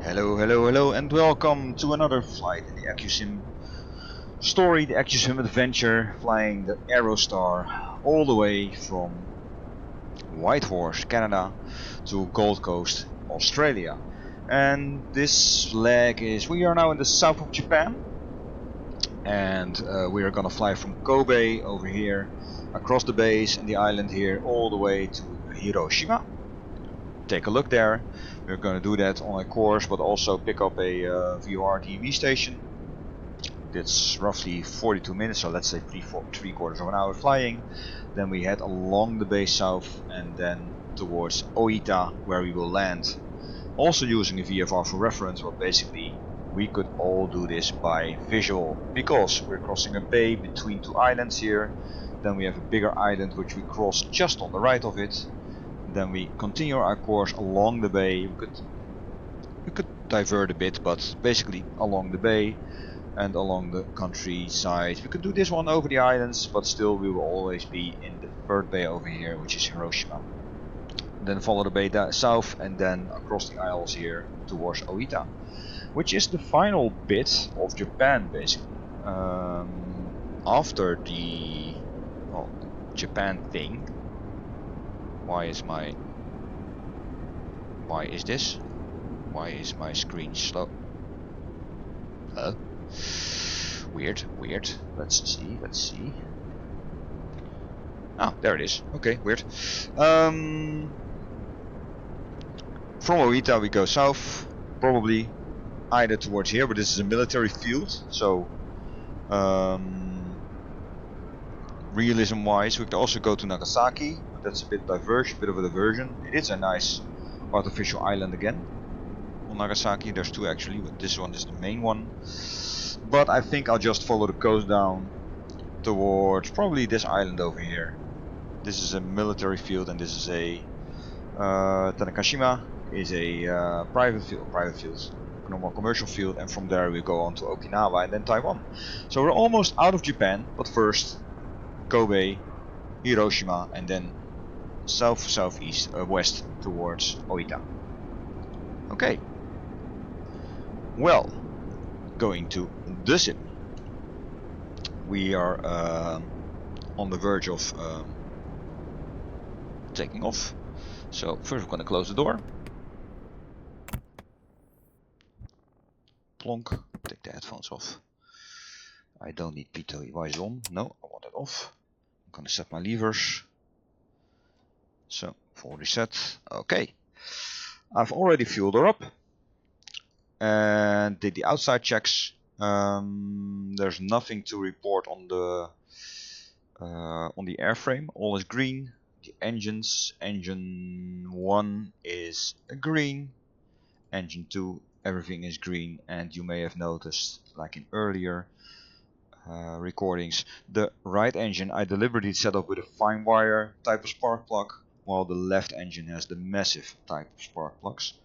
Hello, hello, hello, and welcome to another flight in the AccuSim story, the AccuSim adventure, flying the Aerostar all the way from Whitehorse, Canada, to Gold Coast, Australia. And this leg is, we are now in the south of Japan, and we are gonna fly from Kobe over here, across the base and the island here, all the way to Hiroshima. Take a look there. We're going to do that on a course, but also pick up a VOR TV station. That's roughly 42 minutes, so let's say three quarters of an hour flying. Then we head along the base south and then towards Oita, where we will land. Also using a VFR for reference, but basically we could all do this by visual, because we're crossing a bay between two islands here. Then we have a bigger island which we cross just on the right of it. Then we continue our course along the bay. We could divert a bit, but basically along the bay and along the countryside. We could do this one over the islands, but still we will always be in the third bay over here, which is Hiroshima. Then follow the bay south and then across the isles here towards Oita, which is the final bit of Japan basically. After the Japan thing. Why is my screen slow? Weird. Let's see. Ah, there it is. Okay, weird. From Oita we go south, probably either towards here, but this is a military field, so realism-wise, we could also go to Nagasaki. That's a bit of a diversion. It is a nice artificial island again. On Nagasaki, there's two actually, but this one is the main one. But I think I'll just follow the coast down towards probably this island over here. This is a military field, and this is a Tanakashima is a private field, normal commercial field, and from there we go on to Okinawa and then Taiwan. So we're almost out of Japan, but first Kobe, Hiroshima, and then west towards Oita. Okay. Well, going to the sim. We are on the verge of taking off. So first we're going to close the door. Plonk. Take the headphones off. I don't need P2 device on. No, I want it off. I'm going to set my levers. So, full reset. Okay. I've already fueled her up and did the outside checks. There's nothing to report on the airframe. All is green. The engines, engine 1 is green. Engine 2, everything is green. And you may have noticed, like in earlier recordings, the right engine I deliberately set up with a fine wire type of spark plug, while the left engine has the massive type of spark plugs.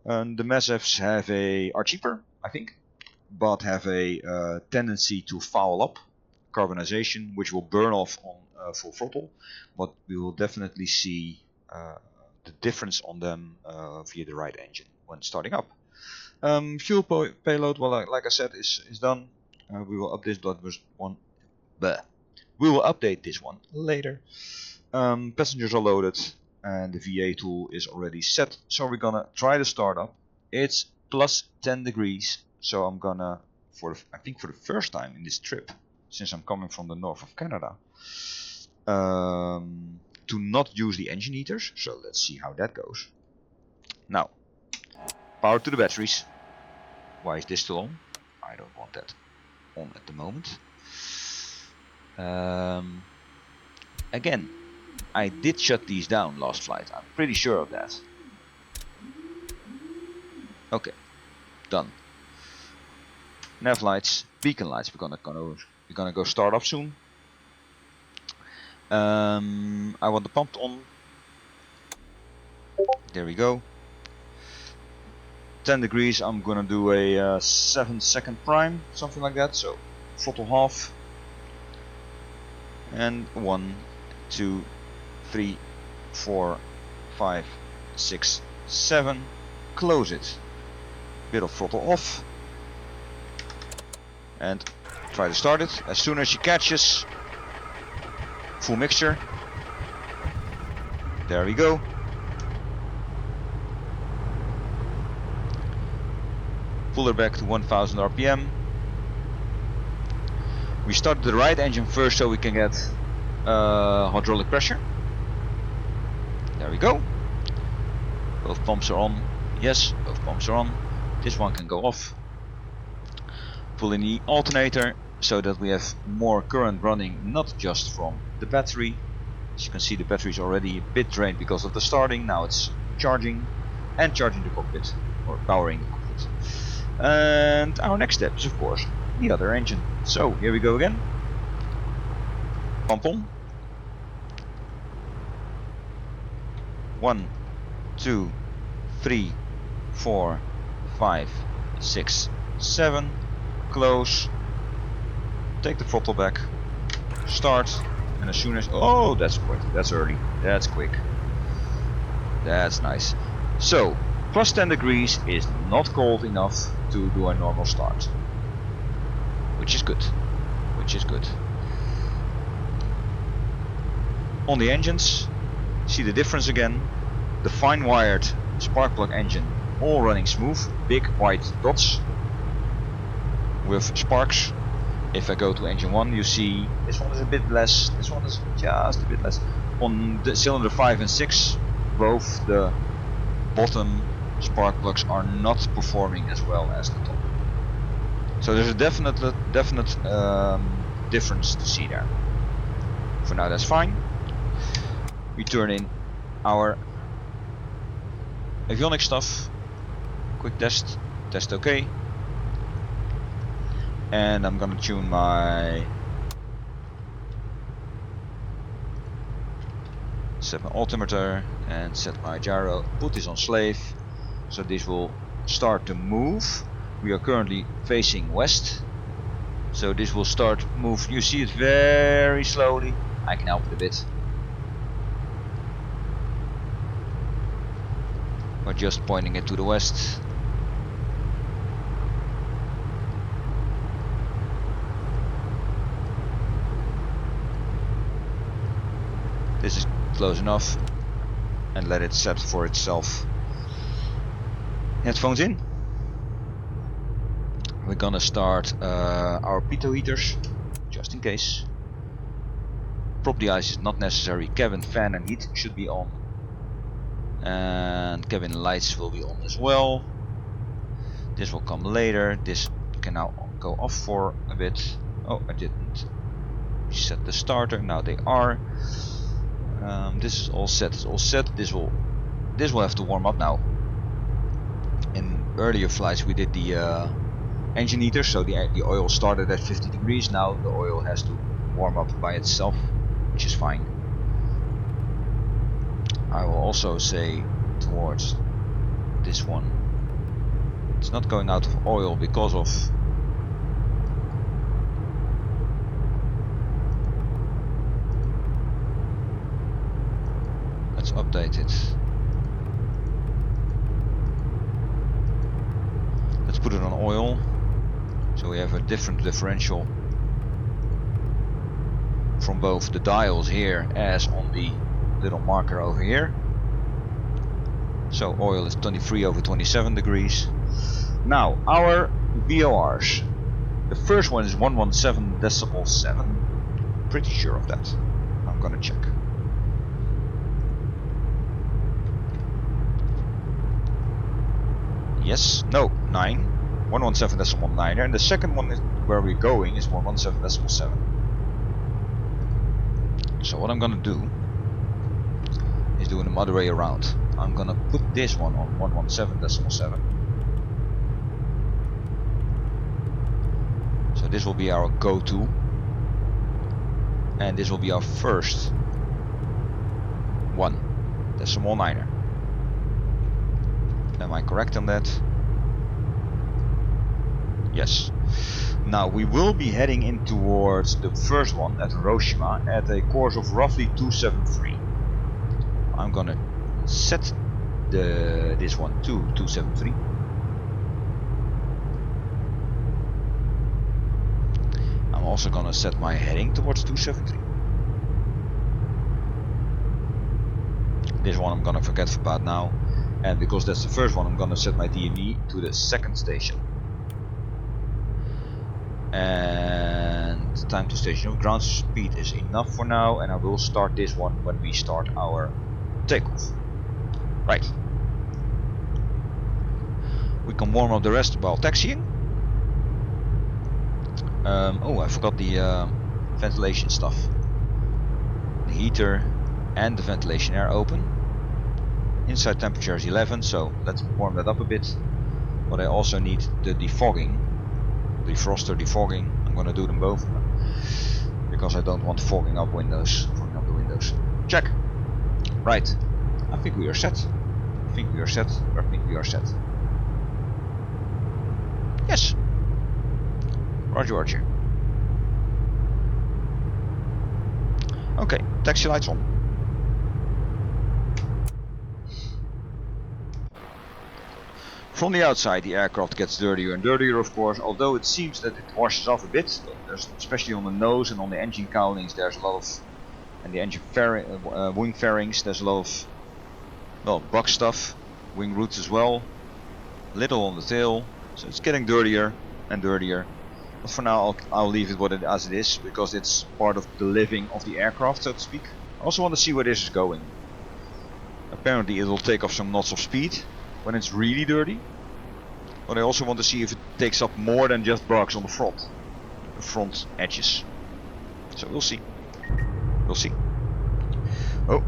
And the massives are cheaper, I think, but have a tendency to foul up, carbonization, which will burn off on full throttle, but we will definitely see the difference on them via the right engine when starting up. Fuel payload, well, like I said, is done. We will update this one later. Passengers are loaded and the VA tool is already set, so we're gonna try the startup. It's plus 10 degrees, so I'm gonna, I think for the first time in this trip, since I'm coming from the north of Canada, to not use the engine heaters. So let's see how that goes. Now, power to the batteries. Why is this still on? I don't want that on at the moment. Again, I did shut these down last flight. I'm pretty sure of that. Okay, done. Nav lights, beacon lights. We're gonna go start up soon. I want the pump on. There we go. 10 degrees. I'm gonna do a 7-second prime, something like that. So throttle half. And 1, 2, 3, 4, 5, 6, 7. Close it. bit of throttle off, and try to start it. As soon as she catches, full mixture. There we go. Pull her back to 1000 RPM. We started the right engine first so we can get hydraulic pressure. There we go. Both pumps are on. Yes, both pumps are on. This one can go off. Pull in the alternator so that we have more current running, not just from the battery. As you can see, the battery is already a bit drained because of the starting. Now it's charging and charging the cockpit, or powering the cockpit. And our next step is of course the other engine. So here we go again. Pump on. 1, 2, 3, 4, 5, 6, 7. Close. Take the throttle back. Start. And as soon as... oh, that's quick. That's early. That's quick. That's nice. So, plus 10 degrees is not cold enough to do a normal start. Which is good. Which is good. On the engines, see the difference again. The fine wired spark plug engine all running smooth. Big white dots with sparks. If I go to engine 1, you see this one is a bit less, this one is just a bit less. On the cylinder 5 and 6, both the bottom spark plugs are not performing as well as the top. So there's a definite difference to see there. For now that's fine. We turn in our avionics stuff. Quick test okay. And I'm gonna tune set my altimeter and set my gyro, put this on slave, so this will start to move. We are currently facing west, so this will start move. You see it very slowly. I can help it a bit. We're just pointing it to the west. This is close enough, and let it set for itself. Headphones in. We're gonna start our pitot heaters, just in case. Prop de-ice is not necessary. Cabin fan and heat should be on, and cabin lights will be on as well. This will come later. This can now go off for a bit. Oh, I didn't set the starter. Now they are. This is all set. It's all set. This will have to warm up now. In earlier flights we did the engine heater, so the oil started at 50 degrees. Now the oil has to warm up by itself, which is fine. I will also say towards this one, it's not going out of oil because of update it. Let's put it on oil, so we have a different differential from both the dials here as on the little marker over here. So oil is 23/27 degrees. Now our VORs. The first one is 117.7. Pretty sure of that. I'm gonna check. Yes, no, 9, 117.9, and the second one is where we're going is 117.7. So what I'm gonna do is doing the other way around. I'm gonna put this one on 117.7. So this will be our go-to, and this will be our first 1.9er. Am I correct on that? Yes. Now we will be heading in towards the first one at Hiroshima at a course of roughly 273. I'm gonna set this one to 273. also gonna set my heading towards 273. This one I'm gonna forget about now, and because that's the first one, I'm gonna set my DME to the second station. And time to station of ground speed is enough for now, and I will start this one when we start our takeoff. Right. We can warm up the rest while taxiing. Oh, I forgot the ventilation stuff. The heater and the ventilation air open. Inside temperature is 11, so let's warm that up a bit. But I also need the defogging. Defroster, defogging. I'm gonna do them both because I don't want fogging up windows. Fogging up the windows. Check. Right. I think we are set. I think we are set. I think we are set. Yes. Roger, Roger. Okay, taxi lights on. From the outside, the aircraft gets dirtier and dirtier, of course, although it seems that it washes off a bit. There's, especially on the nose and on the engine cowlings, there's a lot of, and the engine wing fairings, there's a lot of, well, bug stuff, wing roots as well, little on the tail, so it's getting dirtier and dirtier. But for now, I'll leave it as it is, because it's part of the living of the aircraft, so to speak. I also want to see where this is going. Apparently, it will take off some knots of speed when it's really dirty, but I also want to see if it takes up more than just bugs on the front edges. So we'll see. We'll see. Oh,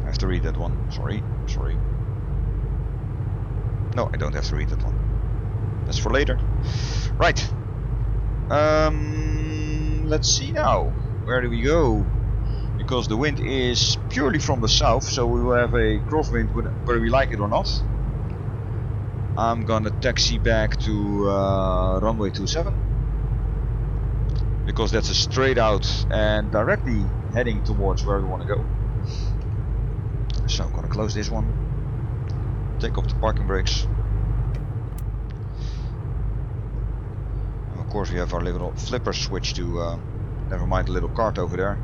I have to read that one. Sorry. No, I don't have to read that one. That's for later. Right. Let's see now. Where do we go? Because the wind is purely from the south, so we will have a crosswind whether we like it or not. I'm gonna taxi back to runway 27, because that's a straight out and directly heading towards where we want to go. So I'm gonna close this one, take off the parking brakes. And of course we have our little flipper switch to, never mind the little cart over there.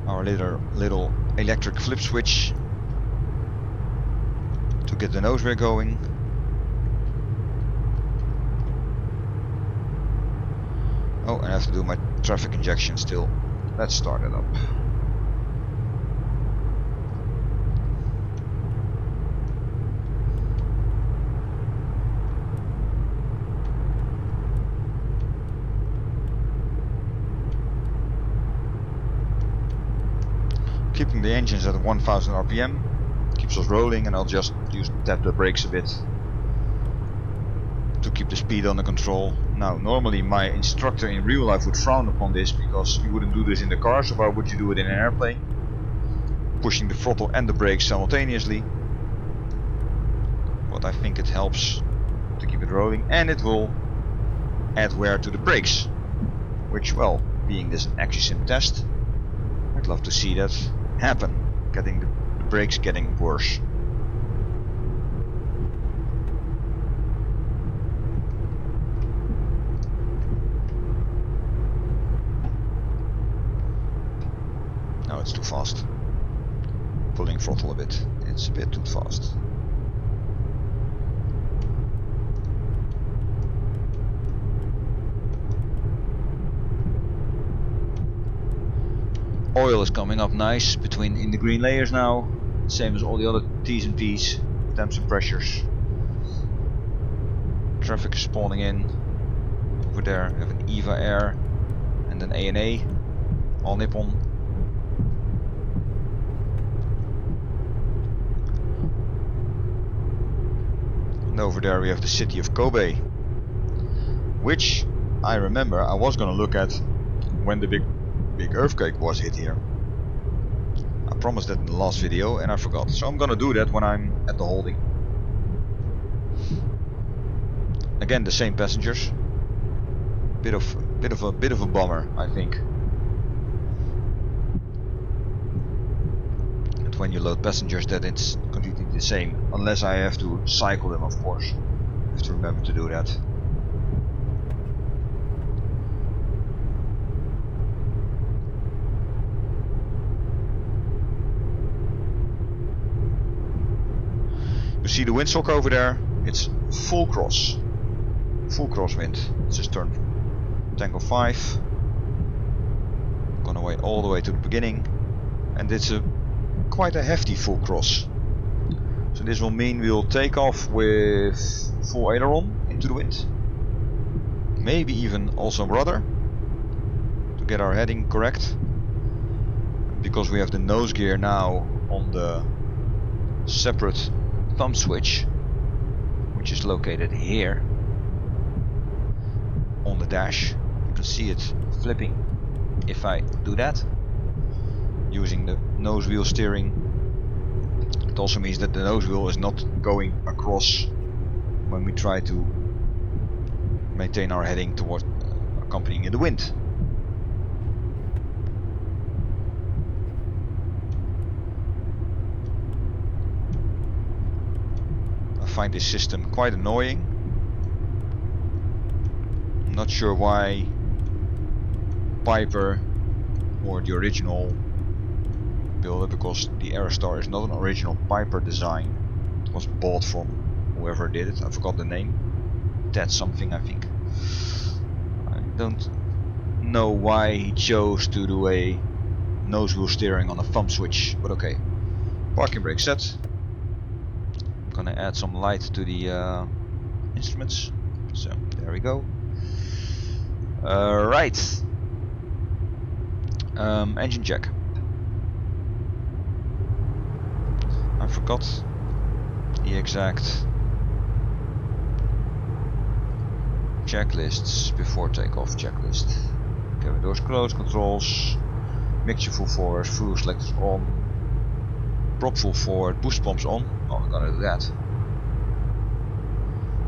Our little electric flip switch to get the nose gear going. Oh, and I have to do my traffic injection still. Let's start it up. Keeping the engines at 1000 RPM keeps us rolling, and I'll just tap the brakes a bit to keep the speed under control. Now, normally my instructor in real life would frown upon this, because you wouldn't do this in the car, so why would you do it in an airplane? Pushing the throttle and the brakes simultaneously. But I think it helps to keep it rolling, and it will add wear to the brakes, which, well, being this an AccuSim test, I'd love to see that happen, getting the brakes getting worse. No, it's too fast. Pulling throttle a bit. It's a bit too fast. Oil is coming up nice in the green layers now, same as all the other T's and P's, temps and pressures. Traffic is spawning in. Over there we have an EVA Air and an ANA, all Nippon. And over there we have the city of Kobe, which I remember I was gonna look at when the big earthquake was hit here. I promised that in the last video and I forgot, so I'm gonna do that when I'm at the holding. Again, the same passengers. Bit of a bummer, I think. And when you load passengers, that it's completely the same, unless I have to cycle them, of course. Have to remember to do that. You see the windsock over there? It's full cross wind. Let's just turn Tango 5. Gonna wait all the way to the beginning, and it's quite a hefty full cross. So this will mean we'll take off with full aileron into the wind. Maybe even also rudder to get our heading correct. Because we have the nose gear now on the separate thumb switch, which is located here on the dash. You can see it flipping if I do that using the nose wheel steering. It also means that the nose wheel is not going across when we try to maintain our heading toward accompanying in the wind. I find this system quite annoying. I'm not sure why Piper, or the original builder, because the Aerostar is not an original Piper design. It was bought from whoever did it. I forgot the name. That's something, I think. I don't know why he chose to do a nose wheel steering on a thumb switch, but okay. Parking brake set. I'm gonna add some light to the instruments. So there we go. Right. Engine check. I forgot the exact checklists before takeoff. Checklist. Cabin doors closed, controls, mixture full forward, fuel selectors on, prop full forward, boost pumps on. Oh, I'm gonna do that.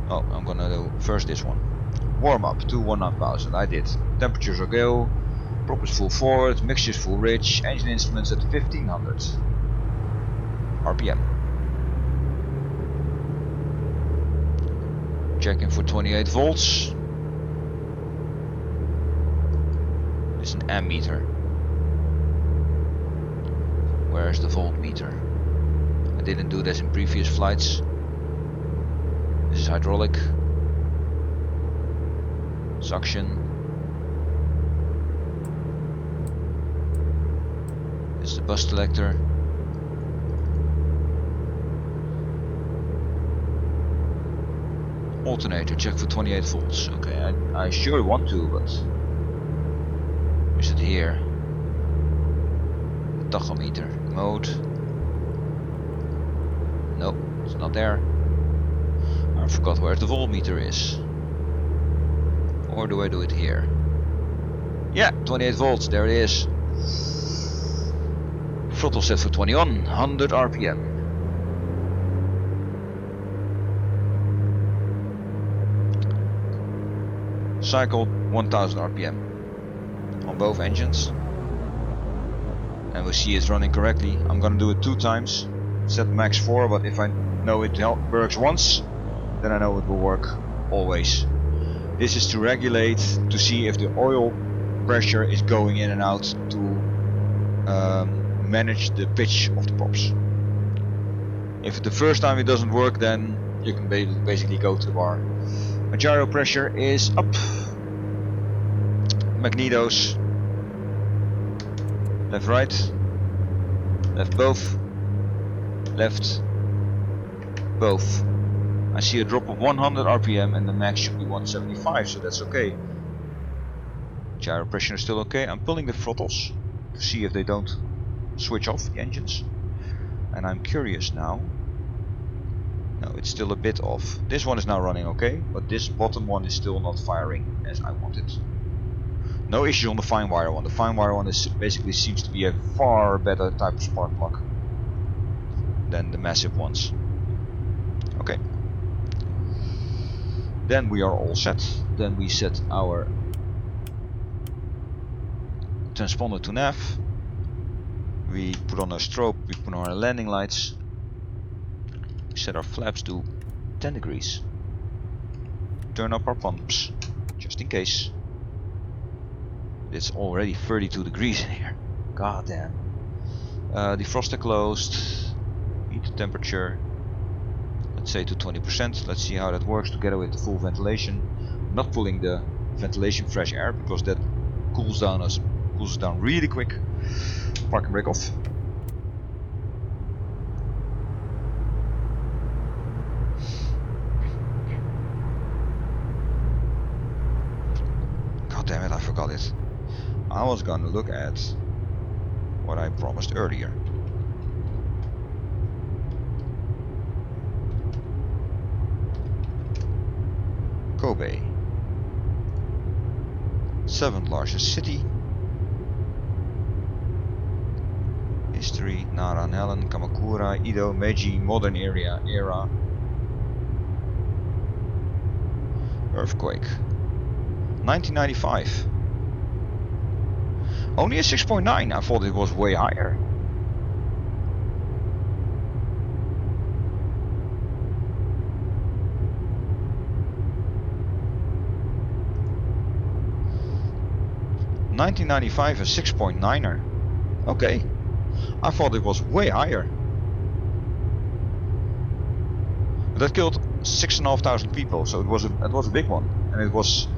Oh, I'm gonna do first this one. Warm up to 19,000. I did. Temperatures are go. Prop is full forward, mixture is full rich, engine instruments at 1500 RPM. Checking for 28 volts. It's an ammeter. Where's the voltmeter? I didn't do this in previous flights. This is hydraulic. Suction. This is the bus selector. Alternator, check for 28 volts. Okay, I sure want to, but is it here? Tachometer mode. Nope, it's not there. I forgot where the voltmeter is. Or do I do it here? Yeah, 28 volts, there it is. Throttle set for 2100 RPM. Cycle 1000 RPM on both engines. And we see it's running correctly. I'm gonna do it 2 times. Set max 4, but if I know it works once, then I know it will work always. This is to regulate, to see if the oil pressure is going in and out, to manage the pitch of the props. If the first time it doesn't work, then you can basically go to the bar. My gyro pressure is up. Magnetos. Left, right. Left, both. Left, both. I see a drop of 100 RPM and the max should be 175, so that's okay. Gyro pressure is still okay. I'm pulling the throttles to see if they don't switch off the engines. And I'm curious now. No, it's still a bit off. This one is now running okay, but this bottom one is still not firing as I want it. No issue on the fine wire one. The fine wire one is basically seems to be a far better type of spark plug than the massive ones. Okay. Then we are all set. Then we set our transponder to nav. We put on our strobe, we put on our landing lights. We set our flaps to 10 degrees. turn up our pumps, just in case. It's already 32 degrees in here. God damn. Defroster closed. Heat temperature, let's say to 20%. Let's see how that works together with the full ventilation. I'm not pulling the ventilation fresh air because that cools down really quick. Park and brake off. God damn it, I forgot it. I was gonna look at what I promised earlier. Kobe. 7th largest city. History, Nara and Helen, Kamakura, Edo, Meiji, modern era. Earthquake. 1995. Only a 6.9, I thought it was way higher. (1995) a 6.9er. Okay, I thought it was way higher. But that killed 6,500 people, so it was a big one, and it was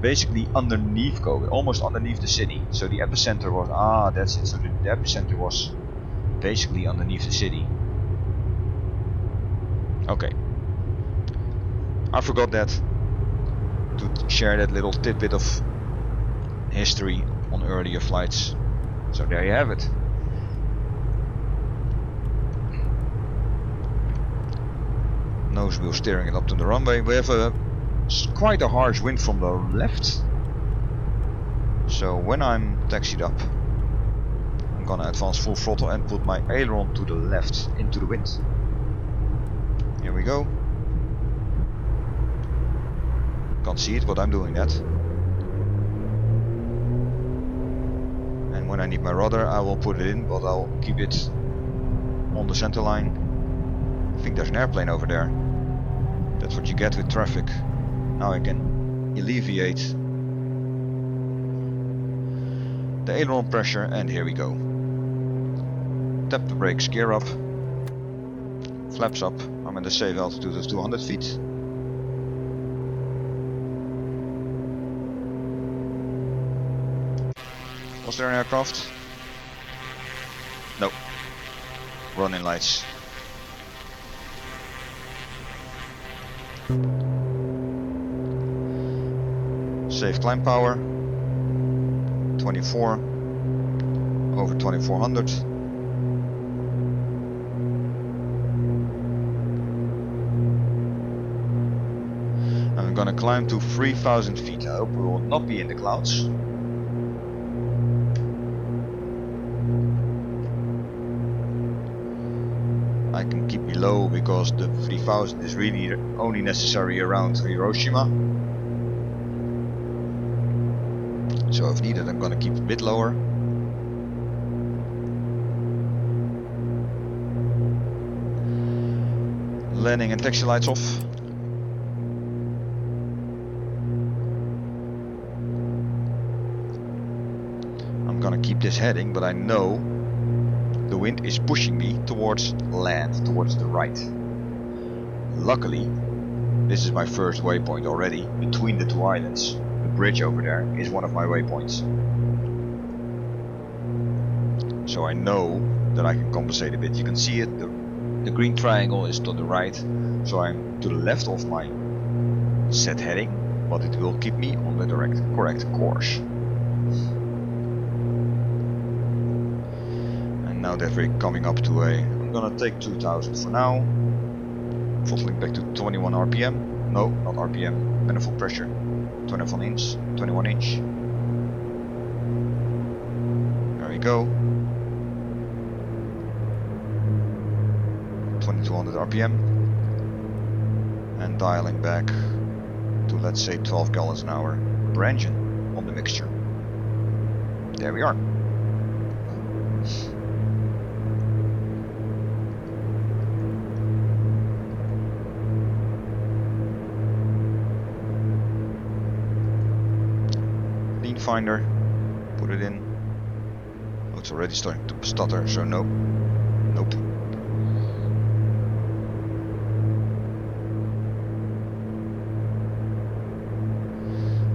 basically underneath Kobe, almost underneath the city. So the epicenter was that's it. So the epicenter was basically underneath the city. Okay, I forgot that to share that little tidbit of history on earlier flights. So there you have it. Nose wheel steering it up to the runway. We have quite a harsh wind from the left. So when I'm taxied up, I'm gonna advance full throttle and put my aileron to the left into the wind. Here we go. Can't see it, but I'm doing that. And when I need my rudder, I will put it in, but I'll keep it on the center line. I think there's an airplane over there. That's what you get with traffic. Now I can alleviate the aileron pressure, and here we go. Tap the brakes, gear up, flaps up. I'm at the safe altitude of 200 feet. Was there an aircraft? No. Running lights. Safe climb power. 24 over 2400. I'm gonna climb to 3000 feet. I hope we will not be in the clouds. I can keep below because the 3000 is really only necessary around Hiroshima. So if needed, I'm gonna keep a bit lower. Landing and taxi lights off. I'm gonna keep this heading, but I know the wind is pushing me towards land, towards the right. Luckily, this is my first waypoint already between the two islands. The bridge over there is one of my waypoints. So I know that I can compensate a bit. You can see it, the green triangle is to the right, so I'm to the left of my set heading, but it will keep me on the correct course. And now that we're coming up to I'm gonna take 2000 for now, throttling back to 21 RPM, no, not RPM, manifold pressure, 21 inch, there we go, 2200 RPM, and dialing back to, let's say, 12 gallons an hour per engine on the mixture. There we are. finder, put it in. Oh, it's already starting to stutter, so no. Nope.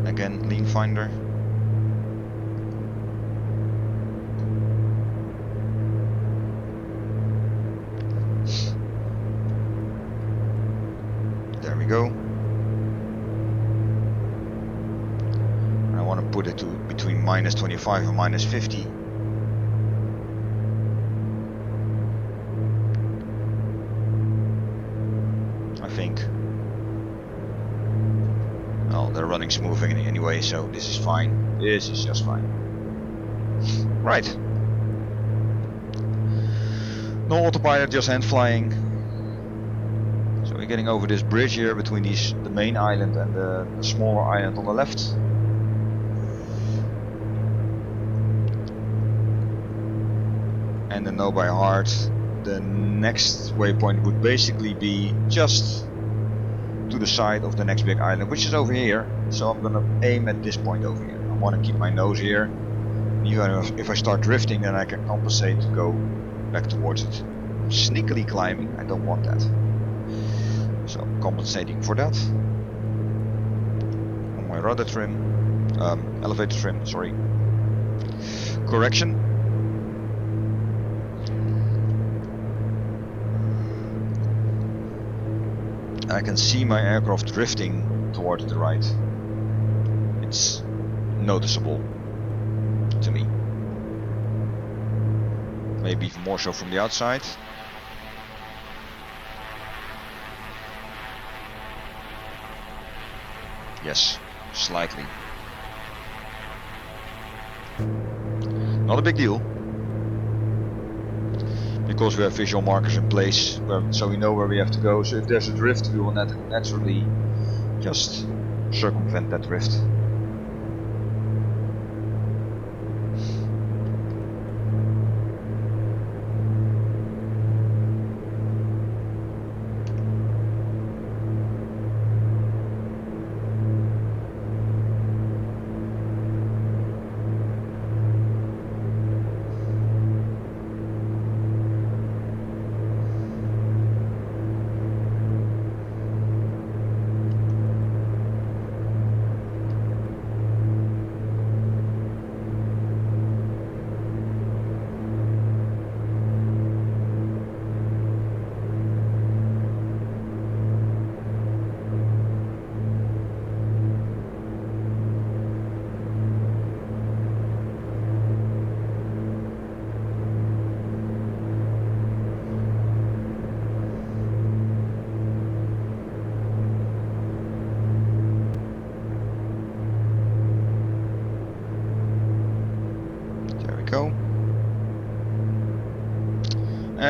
Again, lean finder. There we go. I want to put it to between minus 25 and minus 50. I think. Well, they're running smooth anyway, so this is fine. This is just fine. Right. No autopilot, just hand flying. So we're getting over this bridge here between the main island and the smaller island on the left. And then know by heart, the next waypoint would basically be just to the side of the next big island, which is over here. So I'm gonna aim at this point over here. I want to keep my nose here. Even if I start drifting, then I can compensate to go back towards it. I'm sneakily climbing, I don't want that. So compensating for that. On my rudder trim, elevator trim, sorry. Correction. I can see my aircraft drifting towards the right. It's noticeable to me. Maybe even more so from the outside. Yes, slightly. Not a big deal. Because we have visual markers in place, so we know where we have to go. So if there's a drift, we will naturally just circumvent that drift.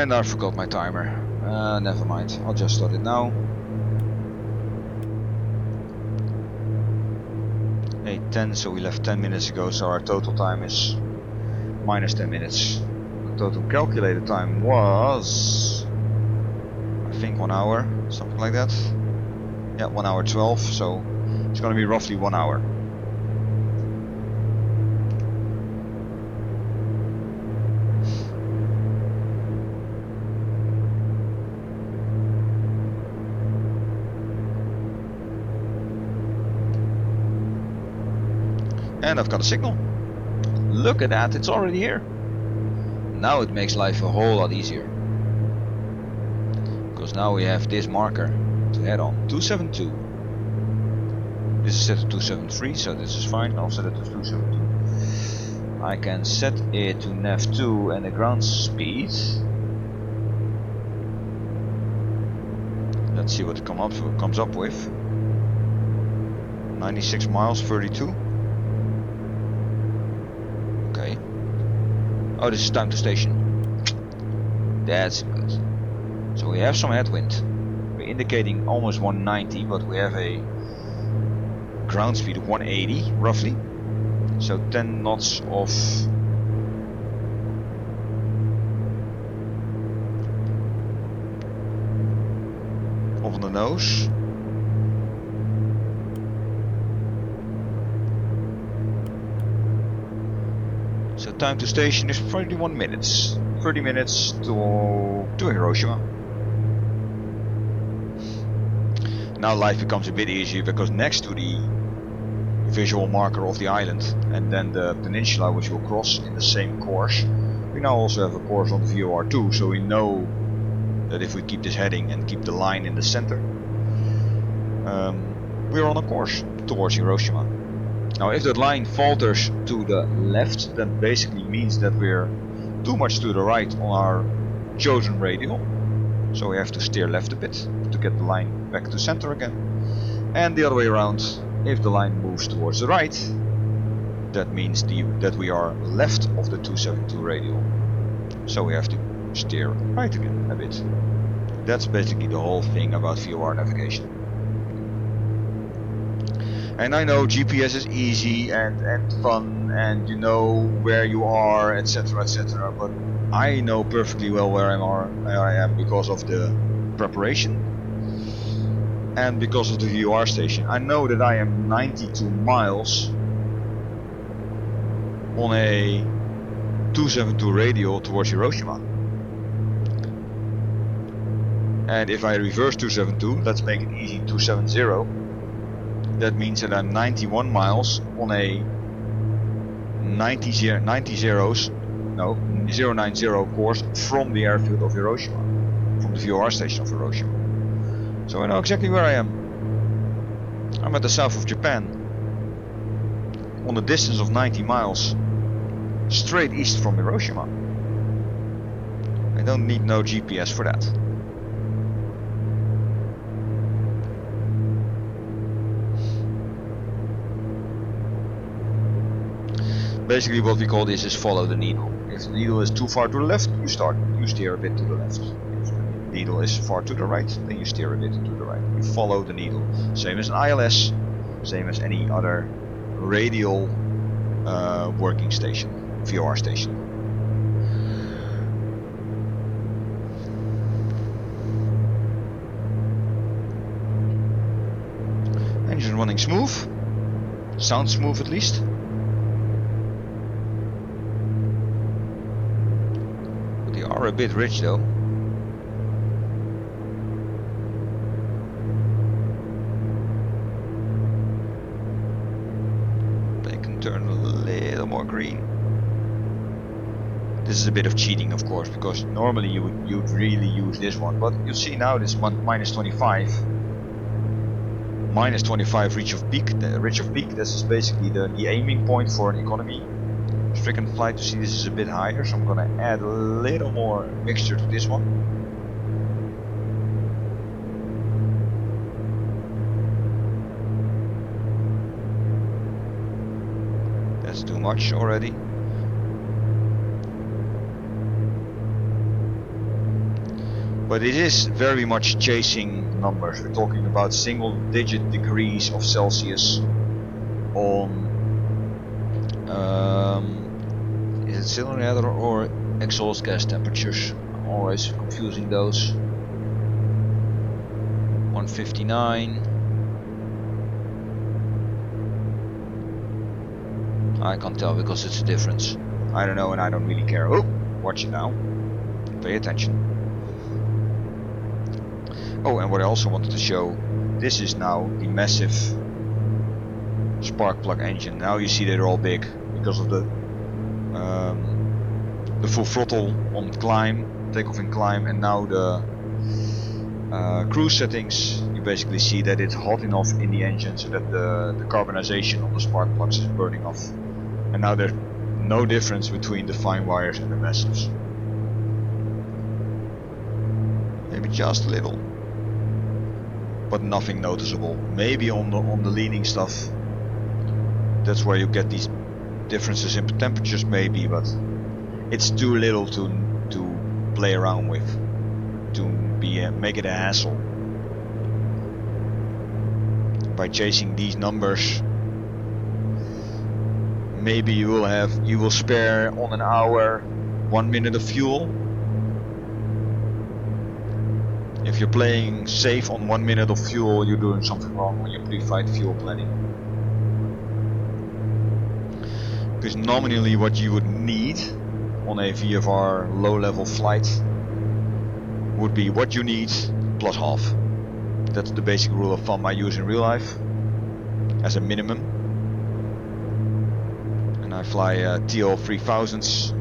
And I forgot my timer. Never mind, I'll just start it now. 8:10, so we left 10 minutes ago, so our total time is minus 10 minutes. The total calculated time was, I think, 1 hour, something like that. Yeah, 1 hour 12, so it's gonna be roughly 1 hour. And I've got a signal. Look at that, it's already here. Now it makes life a whole lot easier. Because now we have this marker to head on. 272. This is set to 273, so this is fine. I'll set it to 272. I can set it to nav2 and the ground speed. Let's see what it comes up with. 96 miles, 32. Okay. Oh, this is time to station. That's good. So we have some headwind. We're indicating almost 190, but we have a ground speed of 180, roughly. So 10 knots off. On the nose. time to station is 31 minutes. 30 minutes to Hiroshima. Now life becomes a bit easier because next to the visual marker of the island and then the peninsula which we'll cross in the same course, we now also have a course on the VOR2, so we know that if we keep this heading and keep the line in the center, we're on a course towards Hiroshima. Now if that line falters to the left, that basically means that we're too much to the right on our chosen radial, so we have to steer left a bit to get the line back to center again, and the other way around. If the line moves towards the right, that means that we are left of the 272 radial, so we have to steer right again a bit. That's basically the whole thing about VOR navigation. And I know GPS is easy and fun, and you know where you are, etc, etc, but I know perfectly well where I am because of the preparation and because of the VOR station. I know that I am 92 miles on a 272 radial towards Hiroshima. And if I reverse 272, let's make it easy, 270, that means that I'm 91 miles on a 090 course from the airfield of Hiroshima, from the VOR station of Hiroshima. So I know exactly where I am. I'm at the south of Japan, on a distance of 90 miles, straight east from Hiroshima. I don't need no GPS for that. Basically what we call this is follow the needle. If the needle is too far to the left, you steer a bit to the left. If the needle is far to the right, then you steer a bit to the right. You follow the needle. Same as an ILS, same as any other radial working station, VOR station. Engine running smooth, sounds smooth at least. But they are a bit rich though. They can turn a little more green. This is a bit of cheating, of course, because normally you'd really use this one, but you see now this one minus 25. Minus 25 reach of peak. The reach of peak, this is basically the aiming point for an economy stricken flight. You see this is a bit higher, so I'm gonna add a little more mixture to this one. That's too much already. But it is very much chasing numbers. We're talking about single digit degrees of Celsius on is it cylinder or exhaust gas temperatures? I'm always confusing those. 159. I can't tell because it's a difference. I don't know and I don't really care. Oh, watch it now. Pay attention. Oh, and what I also wanted to show, this is now the massive spark plug engine. Now you see they're all big because of the full throttle on climb, takeoff and climb, and now the cruise settings. You basically see that it's hot enough in the engine so that the carbonization on the spark plugs is burning off. And now there's no difference between the fine wires and the massives. Maybe just a little, but nothing noticeable. Maybe on the leaning stuff, that's where you get these differences in temperatures, maybe, but it's too little to play around with, to make it a hassle. By chasing these numbers, maybe you will spare on an hour 1 minute of fuel. If you're playing safe on 1 minute of fuel, you're doing something wrong when you pre-flight fuel planning. Because nominally what you would need on a VFR low level flight would be what you need plus half. That's the basic rule of thumb I use in real life as a minimum. And I fly TL 3000s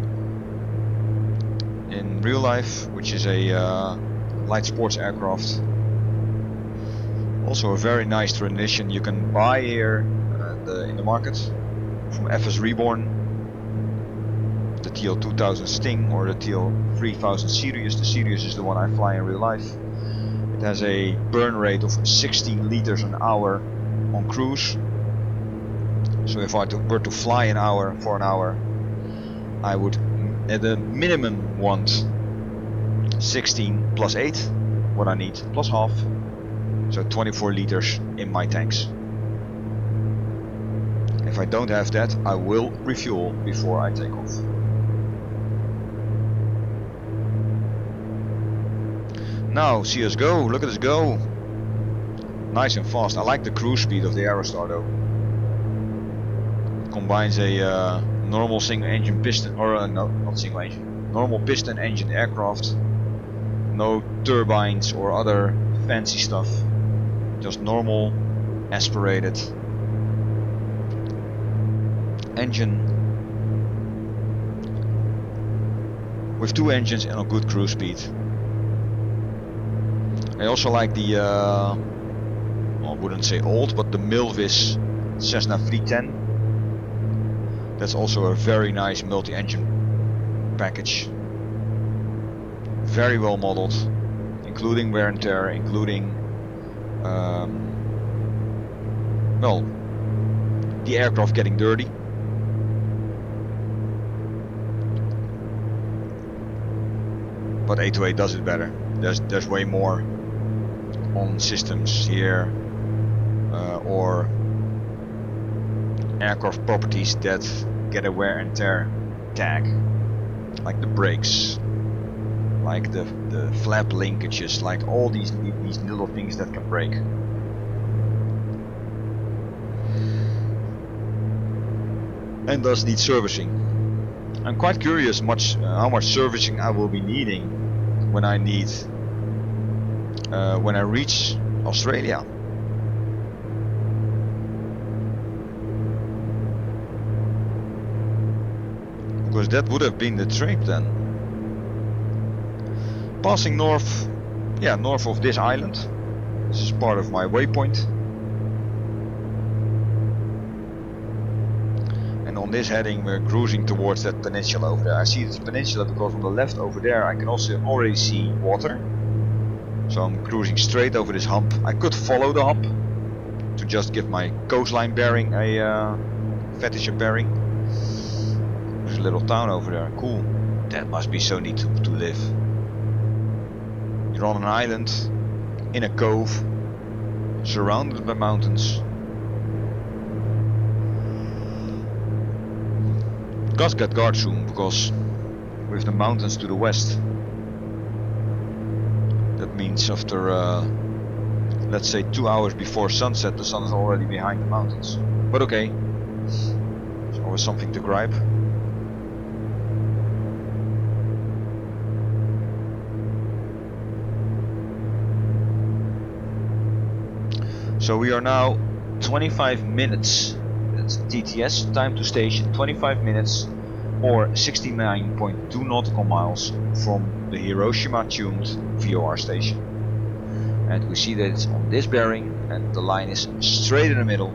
in real life, which is a light sports aircraft. Also a very nice transmission you can buy here in the market from FS Reborn. The TL 2000 Sting or the TL 3000 Sirius. The Sirius is the one I fly in real life. It has a burn rate of 16 liters an hour on cruise. So if I were to fly for an hour, I would at a minimum want 16 plus 8, what I need, plus half. So 24 liters in my tanks. If I don't have that, I will refuel before I take off. Now, see us go, look at us go. Nice and fast. I like the cruise speed of the Aerostar though. It combines a normal single engine piston, or no, not single engine, normal piston engine aircraft. No turbines or other fancy stuff. Just normal aspirated engine with 2 engines and a good cruise speed. I also like the, well, I wouldn't say old, but the Milvis Cessna 310. That's also a very nice multi-engine package. Very well modeled, including wear and tear, including, well, the aircraft getting dirty. But 828 does it better. There's way more on systems here, or aircraft properties that get a wear and tear tag, like the brakes, like the flap linkages, like all these little things that can break. And does need servicing. I'm quite curious how much servicing I will be needing when I reach Australia. Because that would have been the trip then. Passing north, yeah, north of this island. This is part of my waypoint. And on this heading we're cruising towards that peninsula over there. I see this peninsula because on the left over there I can also already see water. So I'm cruising straight over this hump. I could follow the hump to just give my coastline bearing a fetish bearing. There's a little town over there. Cool. That must be so neat to live. You're on an island, in a cove, surrounded by mountains. Gus get guard soon, because with the mountains to the west, that means after, let's say 2 hours before sunset, the sun is already behind the mountains. But okay, there's always something to gripe. So we are now 25 minutes, that's TTS, time to station, 25 minutes or 69.2 nautical miles from the Hiroshima tuned VOR station. And we see that it's on this bearing and the line is straight in the middle.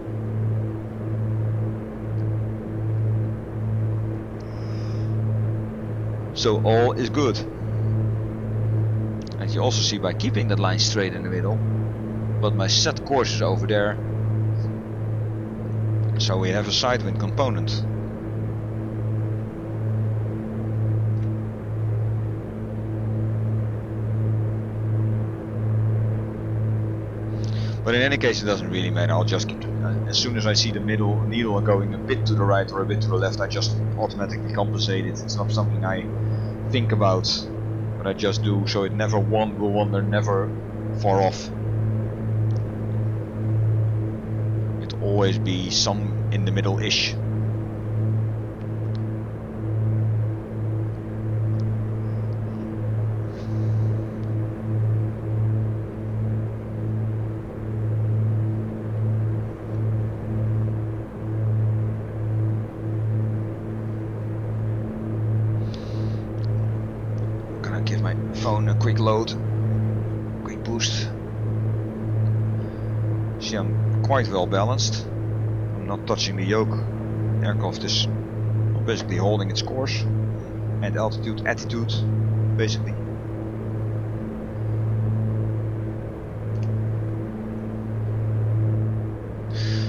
So all is good. And you also see by keeping that line straight in the middle, but my set course is over there, so we have a sidewind component. But in any case it doesn't really matter, I'll just keep, as soon as I see the needle going a bit to the right or a bit to the left, I just automatically compensate it. It's not something I think about, but I just do, so it never will wander never far off. Always be some in the middle-ish. phone a quick load, quick boost. See, I'm quite well balanced. I'm not touching the yoke. Aircraft is basically holding its course and altitude, attitude, basically.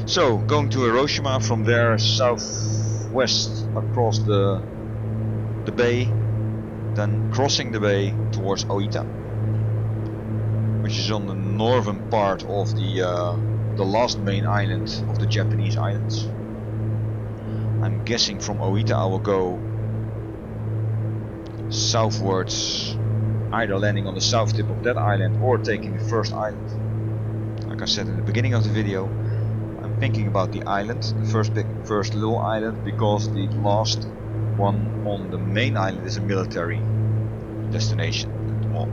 So, going to Hiroshima, from there southwest across the bay, then crossing the bay towards Oita, which is on the northern part of the last main island of the Japanese islands. I'm guessing from Oita I will go southwards, either landing on the south tip of that island or taking the first island. Like I said in the beginning of the video, I'm thinking about the island, the first little island, because the last one on the main island is a military destination. Well,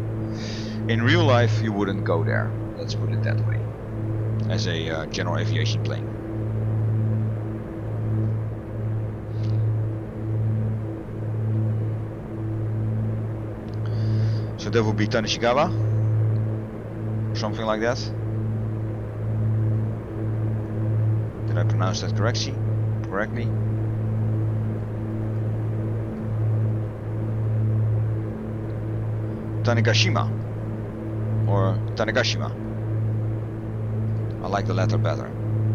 in real life you wouldn't go there, let's put it that way, as a general aviation plane. So that would be Tanishigawa, something like that. Did I pronounce that correctly? Tanegashima or Tanegashima. I like the latter better.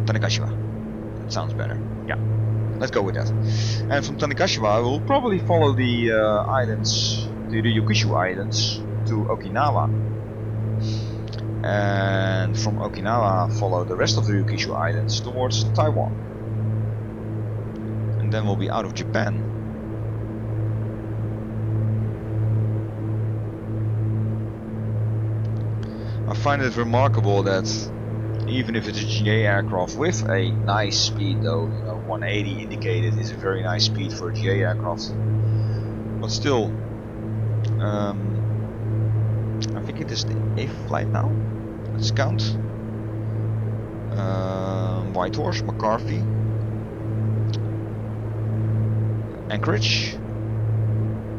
Tanegashima. That sounds better. Yeah, let's go with that. And from Tanegashima I will probably follow the islands, the Ryukyu Islands, to Okinawa. And from Okinawa follow the rest of the Ryukyu Islands towards Taiwan. And then we'll be out of Japan. I find it remarkable that even if it's a GA aircraft with a nice speed, though, you know, 180 indicated is a very nice speed for a GA aircraft, but still, I think it is the 8th flight now. Let's count. Whitehorse, McCarthy, Anchorage,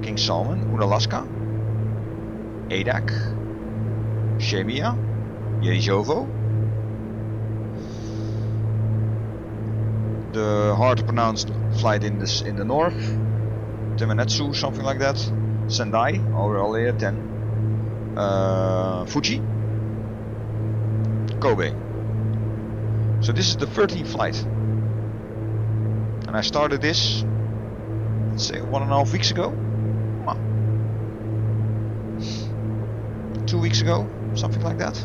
King Salman, Unalaska, Adak, Shemia, Yerijovo, the hard to pronounce flight in the north, Temenetsu, something like that, Sendai, earlier 10, Fuji, Kobe. So this is the 13th flight, and I started this, let's say, 1.5 weeks ago. 2 weeks ago, something like that.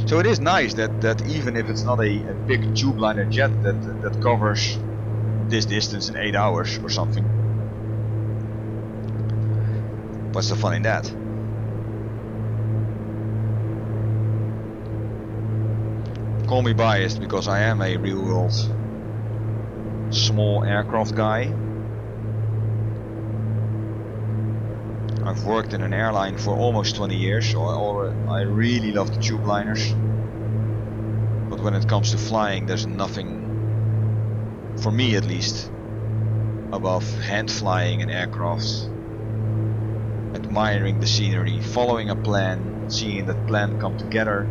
So it is nice that even if it's not a big tube liner jet that covers this distance in 8 hours or something. What's the fun in that? Call me biased, because I am a real world small aircraft guy. I've worked in an airline for almost 20 years, so I really love the tube liners. But when it comes to flying, there's nothing, for me at least, above hand flying an aircraft, admiring the scenery, following a plan, seeing that plan come together.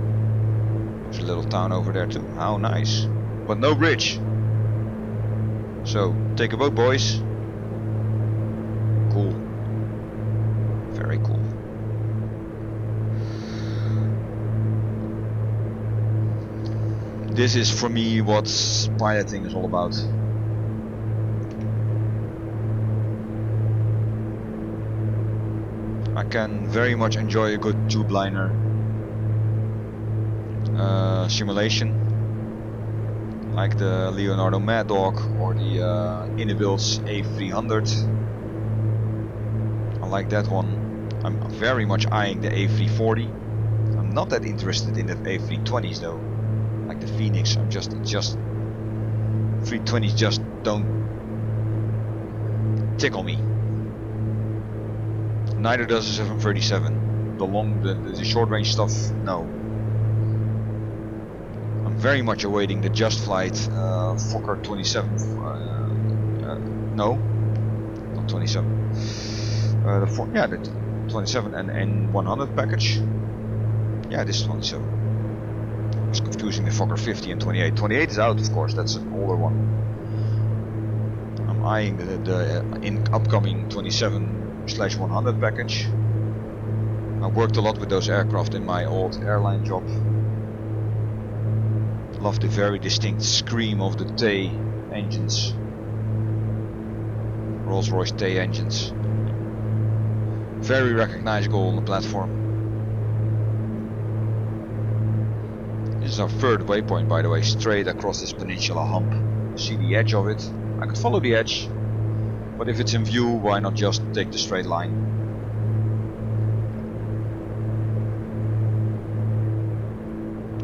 There's a little town over there too, how nice, but no bridge. So take a boat, boys. Cool. Very cool. This is for me what piloting is all about. I can very much enjoy a good tube liner simulation, like the Leonardo Mad Dog or the Innobuild's A300. I like that one. I'm very much eyeing the A340. I'm not that interested in the A320s though, like the Phoenix. I'm just 320s just don't tickle me. Neither does the 737. The short range stuff, no. I'm very much awaiting the Just Flight Fokker 27. No, not 27. The 27 and 100 package. Yeah, this is 27. I was confusing the Fokker 50 and 28. 28 is out, of course. That's an older one. I'm eyeing the upcoming 27/100 package. I worked a lot with those aircraft in my old airline job. Love the very distinct scream of the Tay engines. Rolls-Royce Tay engines. Very recognizable on the platform. This is our third waypoint, by the way, straight across this peninsula hump. See the edge of it. I could follow the edge, but if it's in view, why not just take the straight line?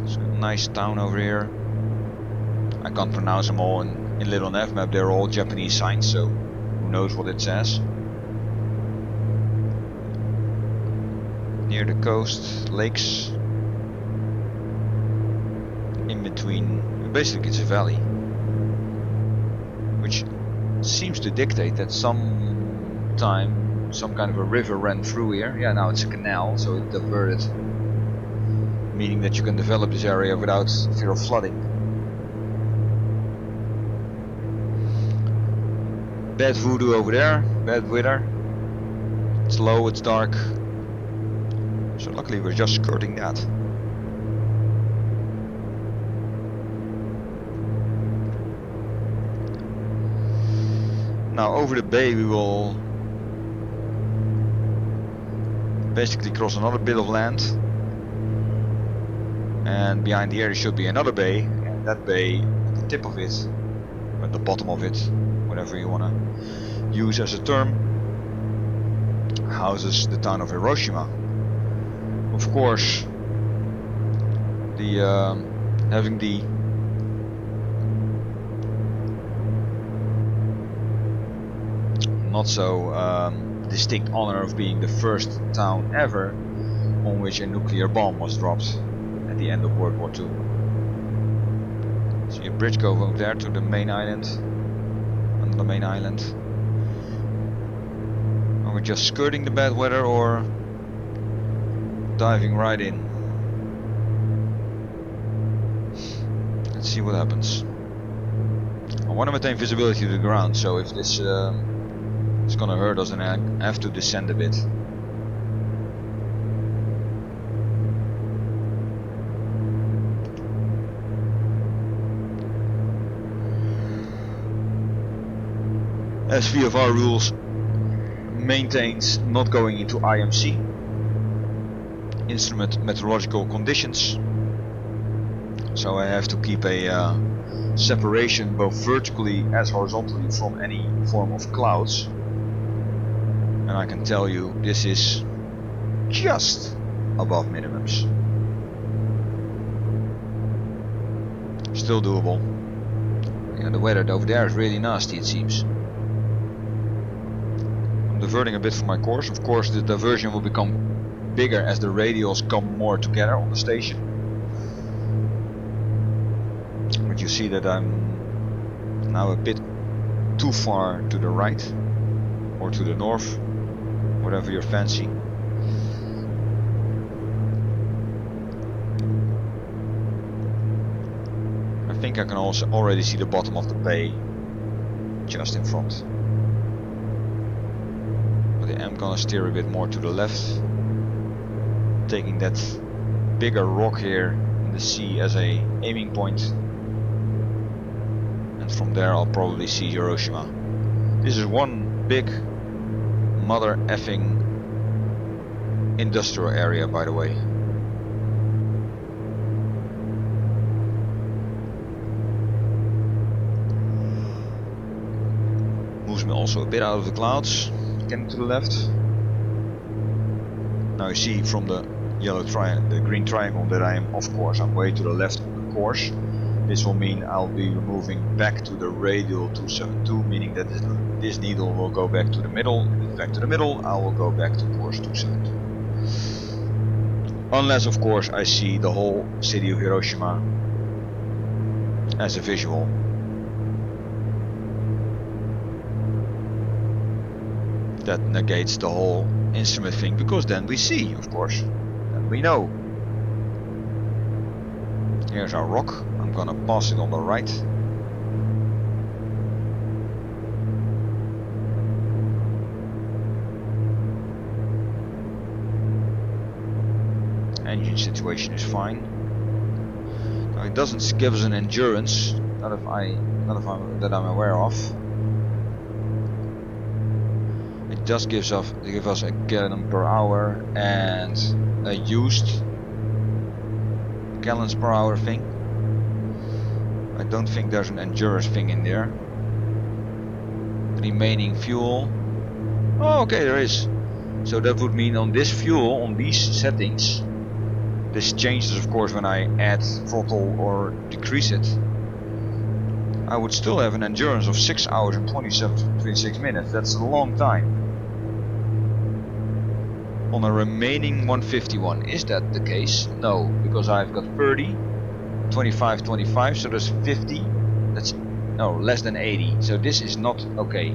It's a nice town over here. I can't pronounce them all in Little Nav Map. They're all Japanese signs, so who knows what it says. Near the coast, lakes. In between, basically it's a valley, which seems to dictate that sometime some kind of a river ran through here. Yeah, now it's a canal, so it diverted, meaning that you can develop this area without fear of flooding. Bad voodoo over there, bad weather. It's low, it's dark. So luckily we're just skirting that. Now over the bay we will basically cross another bit of land, and behind here should be another bay, and that bay, at the tip of it, or at the bottom of it, whatever you want to use as a term, houses the town of Hiroshima. Of course, having the not so distinct honor of being the first town ever on which a nuclear bomb was dropped at the end of World War II. See a bridge go over there to the main island, under the main island. Are we just skirting the bad weather or diving right in? Let's see what happens. I want to maintain visibility to the ground, so if this it's gonna hurt us and I have to descend a bit. As VFR rules maintains not going into IMC, instrument meteorological conditions, so I have to keep a separation both vertically as horizontally from any form of clouds. And I can tell you this is just above minimums. Still doable. Yeah, the weather over there is really nasty, it seems. I'm diverting a bit from my course. Of course the diversion will become bigger as the radials come more together on the station. But you see that I'm now a bit too far to the right or to the north, whatever your fancy. I think I can also already see the bottom of the bay just in front. But I am gonna steer a bit more to the left, taking that bigger rock here in the sea as a aiming point. And from there I'll probably see Hiroshima. This is one big mother effing industrial area, by the way. Moves me also a bit out of the clouds, getting to the left. Now you see from the yellow triangle, the green triangle, that I am, of course, I'm way to the left of the course. This will mean I'll be moving back to the radial 272, meaning that this needle will go back to the middle. If it's back to the middle, I will go back to course 272. Unless, of course, I see the whole city of Hiroshima as a visual. that negates the whole instrument thing, because then we see, of course, and we know. Here's our rock. I'm gonna pass it on the right. Engine situation is fine. Now, it doesn't give us an endurance, that I'm aware of. It just give us a gallon per hour and a used gallons per hour thing. I don't think there's an endurance thing in there. Remaining fuel. Oh, okay, there is. So that would mean on this fuel, on these settings, this changes of course when I add throttle or decrease it. I would still have an endurance of 6 hours and 26 minutes. That's a long time. On a remaining 151, is that the case? No, because I've got 30, 25, 25, so there's 50. That's no less than 80. So this is not okay.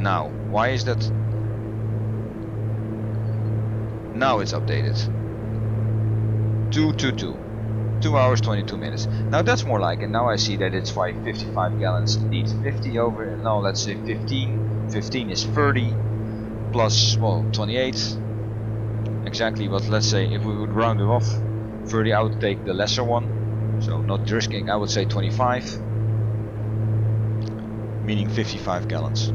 Now, why is that? Now it's updated. 222. 2 hours 22 minutes. Now that's more like it. Now I see that it's 55 gallons. It needs 50 over. Now let's say 15. 15 is 30 plus, well, 28. Exactly, but let's say if we would round it off, 30, I would take the lesser one. So not risking, I would say 25. Meaning 55 gallons.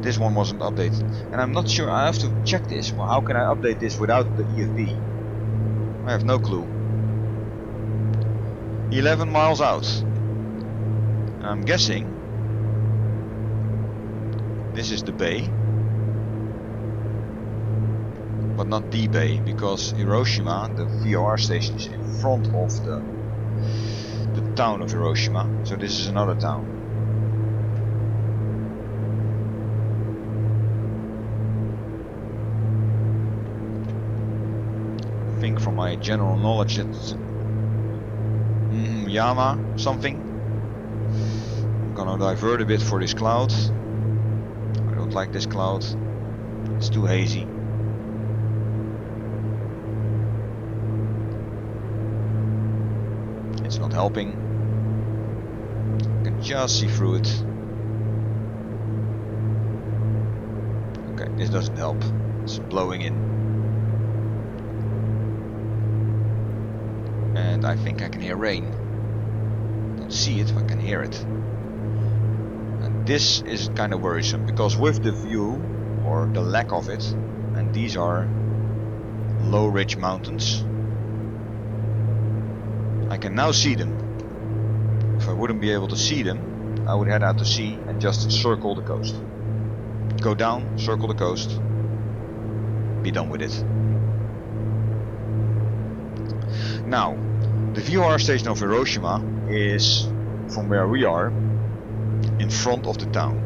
This one wasn't updated. And I'm not sure, I have to check this. Well, how can I update this without the EFB? I have no clue. 11 miles out. I'm guessing this is the bay, but not the bay, because Hiroshima, the VOR station, is in front of the town of Hiroshima. So this is another town. I think from my general knowledge it's Yama something. I'm gonna divert a bit for this cloud. I don't like this cloud. It's too hazy. It's not helping. I can just see through it. Okay, this doesn't help. It's blowing in. And I think I can hear rain. Don't see it, but I can hear it. And this is kind of worrisome, because with the view, or the lack of it, and these are low ridge mountains, I can now see them. If I wouldn't be able to see them, I would head out to sea and just circle the coast. Go down, circle the coast, be done with it. Now, the VOR station of Hiroshima is, from where we are, in front of the town.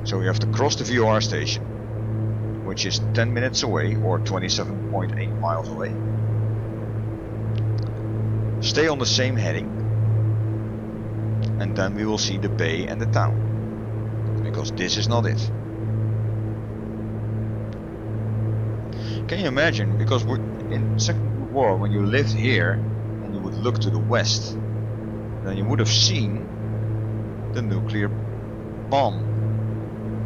So we have to cross the VOR station, which is 10 minutes away, or 27.8 miles away. Stay on the same heading, and then we will see the bay and the town, because this is not it. Can you imagine, because we're in Second World War, when you lived here and you would look to the west, then you would have seen the nuclear bomb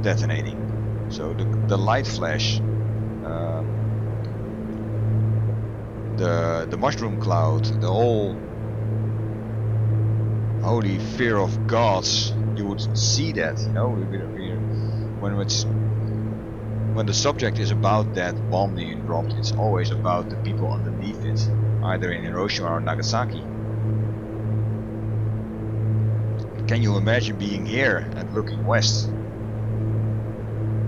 detonating. So the light flash, the mushroom cloud, the whole holy fear of gods, you would see that, you know, when the subject is about that bomb being dropped, it's always about the people underneath it, either in Hiroshima or Nagasaki. Can you imagine being here and looking west,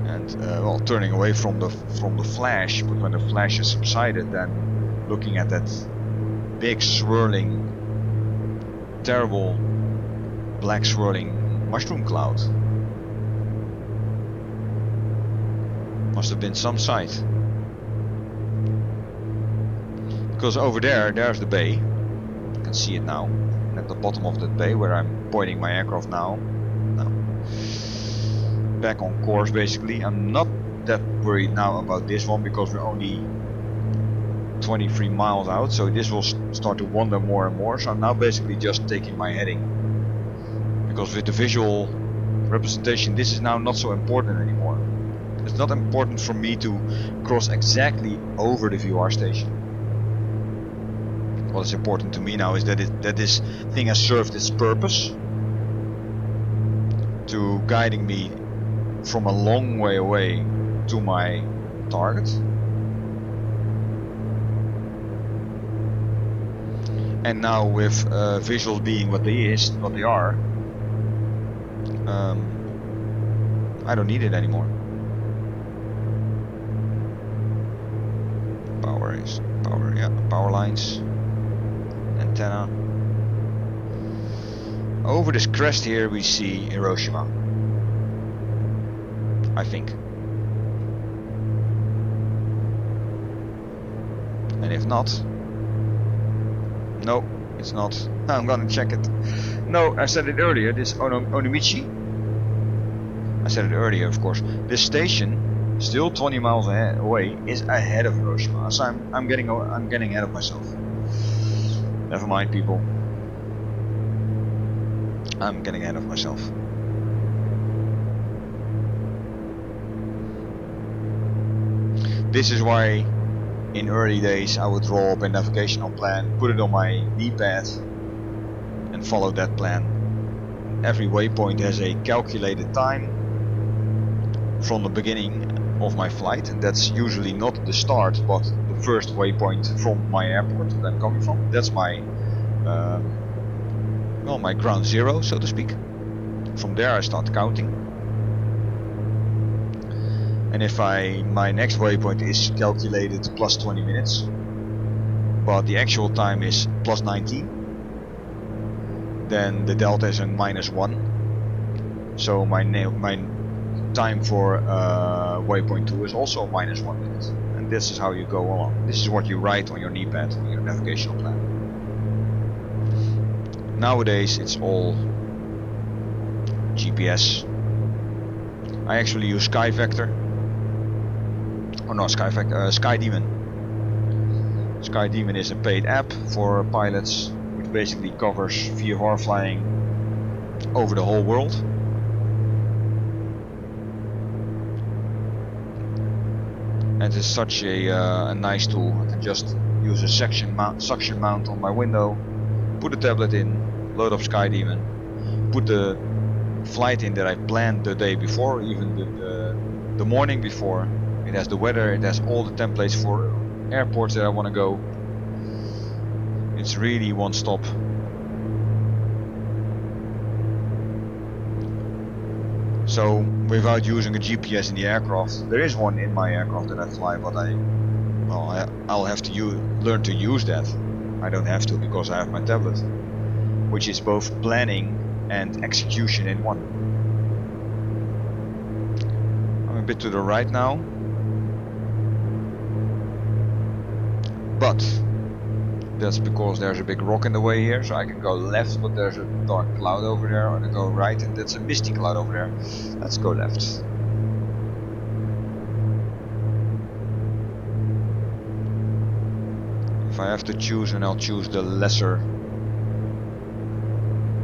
and well, turning away from the flash, but when the flash is subsided, then looking at that big swirling, terrible black swirling mushroom cloud? Must have been some sight. Because over there, there's the bay. You can see it now. At the bottom of that bay where I'm pointing my aircraft now. Back on course basically. I'm not that worried now about this one because we're only 23 miles out, so this will start to wander more and more. So I'm now basically just taking my heading, because with the visual representation this is now not so important anymore. It's not important for me to cross exactly over the VR station. What is important to me now is that this thing has served its purpose to guiding me from a long way away to my target. And now with visuals being what they are, I don't need it anymore. Power lines, antenna. Over this crest here we see Hiroshima, I think. And if not, no, it's not. I'm gonna check it. No, I said it earlier, this Onomichi. I said it earlier, of course. This station, still 20 miles away, is ahead of Hiroshima. So I'm getting ahead of myself. Never mind, people. I'm getting ahead of myself. This is why in early days I would draw up a navigational plan, put it on my knee pad and follow that plan. Every waypoint has a calculated time from the beginning of my flight, and that's usually not the start but the first waypoint from my airport that I'm coming from. That's my well, my ground zero, so to speak. From there I start counting, and if my next waypoint is calculated plus 20 minutes but the actual time is plus 19, then the delta is a -1, so my time for waypoint 2 is also -1 minute. And this is how you go along. This is what you write on your knee pad, on your navigational plan. Nowadays it's all GPS. I actually use SkyVector. Oh no, SkyDemon. SkyDemon is a paid app for pilots, which basically covers VFR flying over the whole world. And it's such a nice tool. I can just use a suction mount on my window, put the tablet in, load up SkyDemon, put the flight in that I planned the day before, even the morning before. It has the weather, it has all the templates for airports that I want to go. It's really one stop. So without using a GPS in the aircraft, there is one in my aircraft that I fly, but I'll have to learn to use that. I don't have to because I have my tablet, which is both planning and execution in one. I'm a bit to the right now, but that's because there's a big rock in the way here, so I can go left, but there's a dark cloud over there, or I go right and that's a misty cloud over there. Let's go left. If I have to choose, then I'll choose the lesser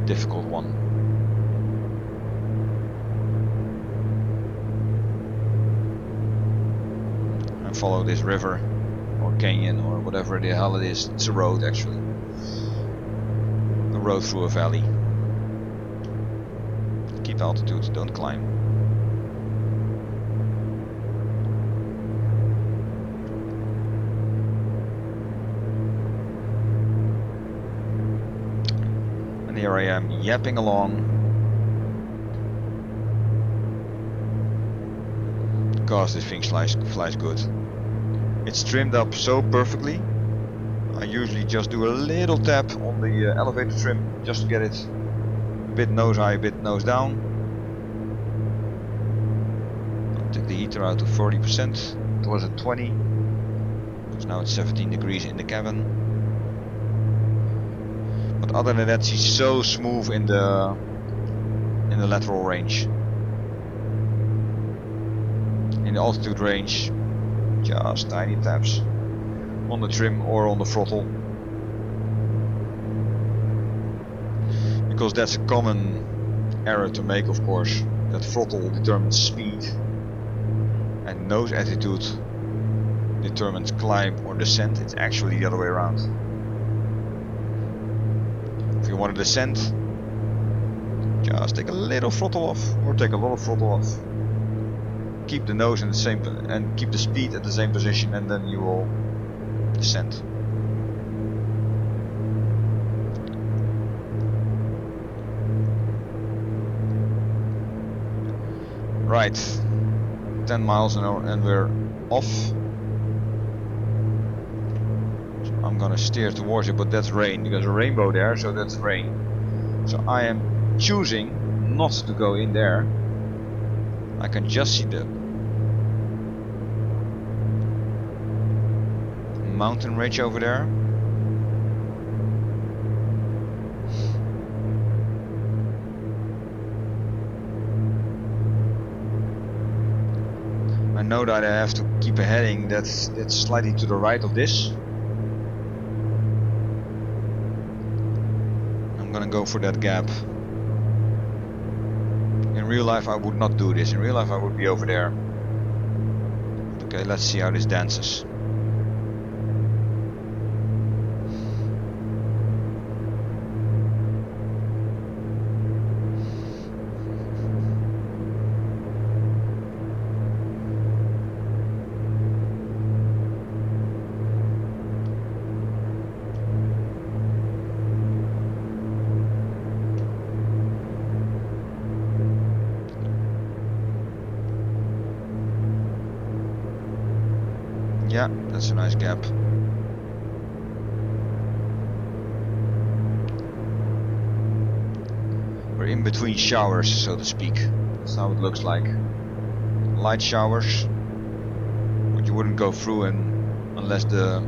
difficult one. And follow this river or canyon or whatever the hell it is. It's a road actually. A road through a valley. Keep altitude, don't climb. And here I am yapping along. Because this thing flies good. It's trimmed up so perfectly. I usually just do a little tap on the elevator trim just to get it a bit nose high, a bit nose down. I'll take the heater out to 40%. It was at 20. So now it's 17 degrees in the cabin. But other than that, she's so smooth in the lateral range. In the altitude range, just tiny taps on the trim or on the throttle. Because that's a common error to make, of course, that throttle determines speed and nose attitude determines climb or descent. It's actually the other way around. If you want to descend, just take a little throttle off or take a lot of throttle off. Keep the nose in the same and keep the speed at the same position, and then you will descend. Right, 10 miles an hour and we're off. So I'm gonna steer towards it, but that's rain. There's a rainbow there, so that's rain. So I am choosing not to go in there. I can just see the mountain ridge over there. I know that I have to keep a heading that's slightly to the right of this. I'm gonna go for that gap. In real life I would not do this. In real life I would be over there. Okay, let's see how this dances. Yeah, that's a nice gap. We're in between showers, so to speak. That's how it looks like. Light showers, but you wouldn't go through unless the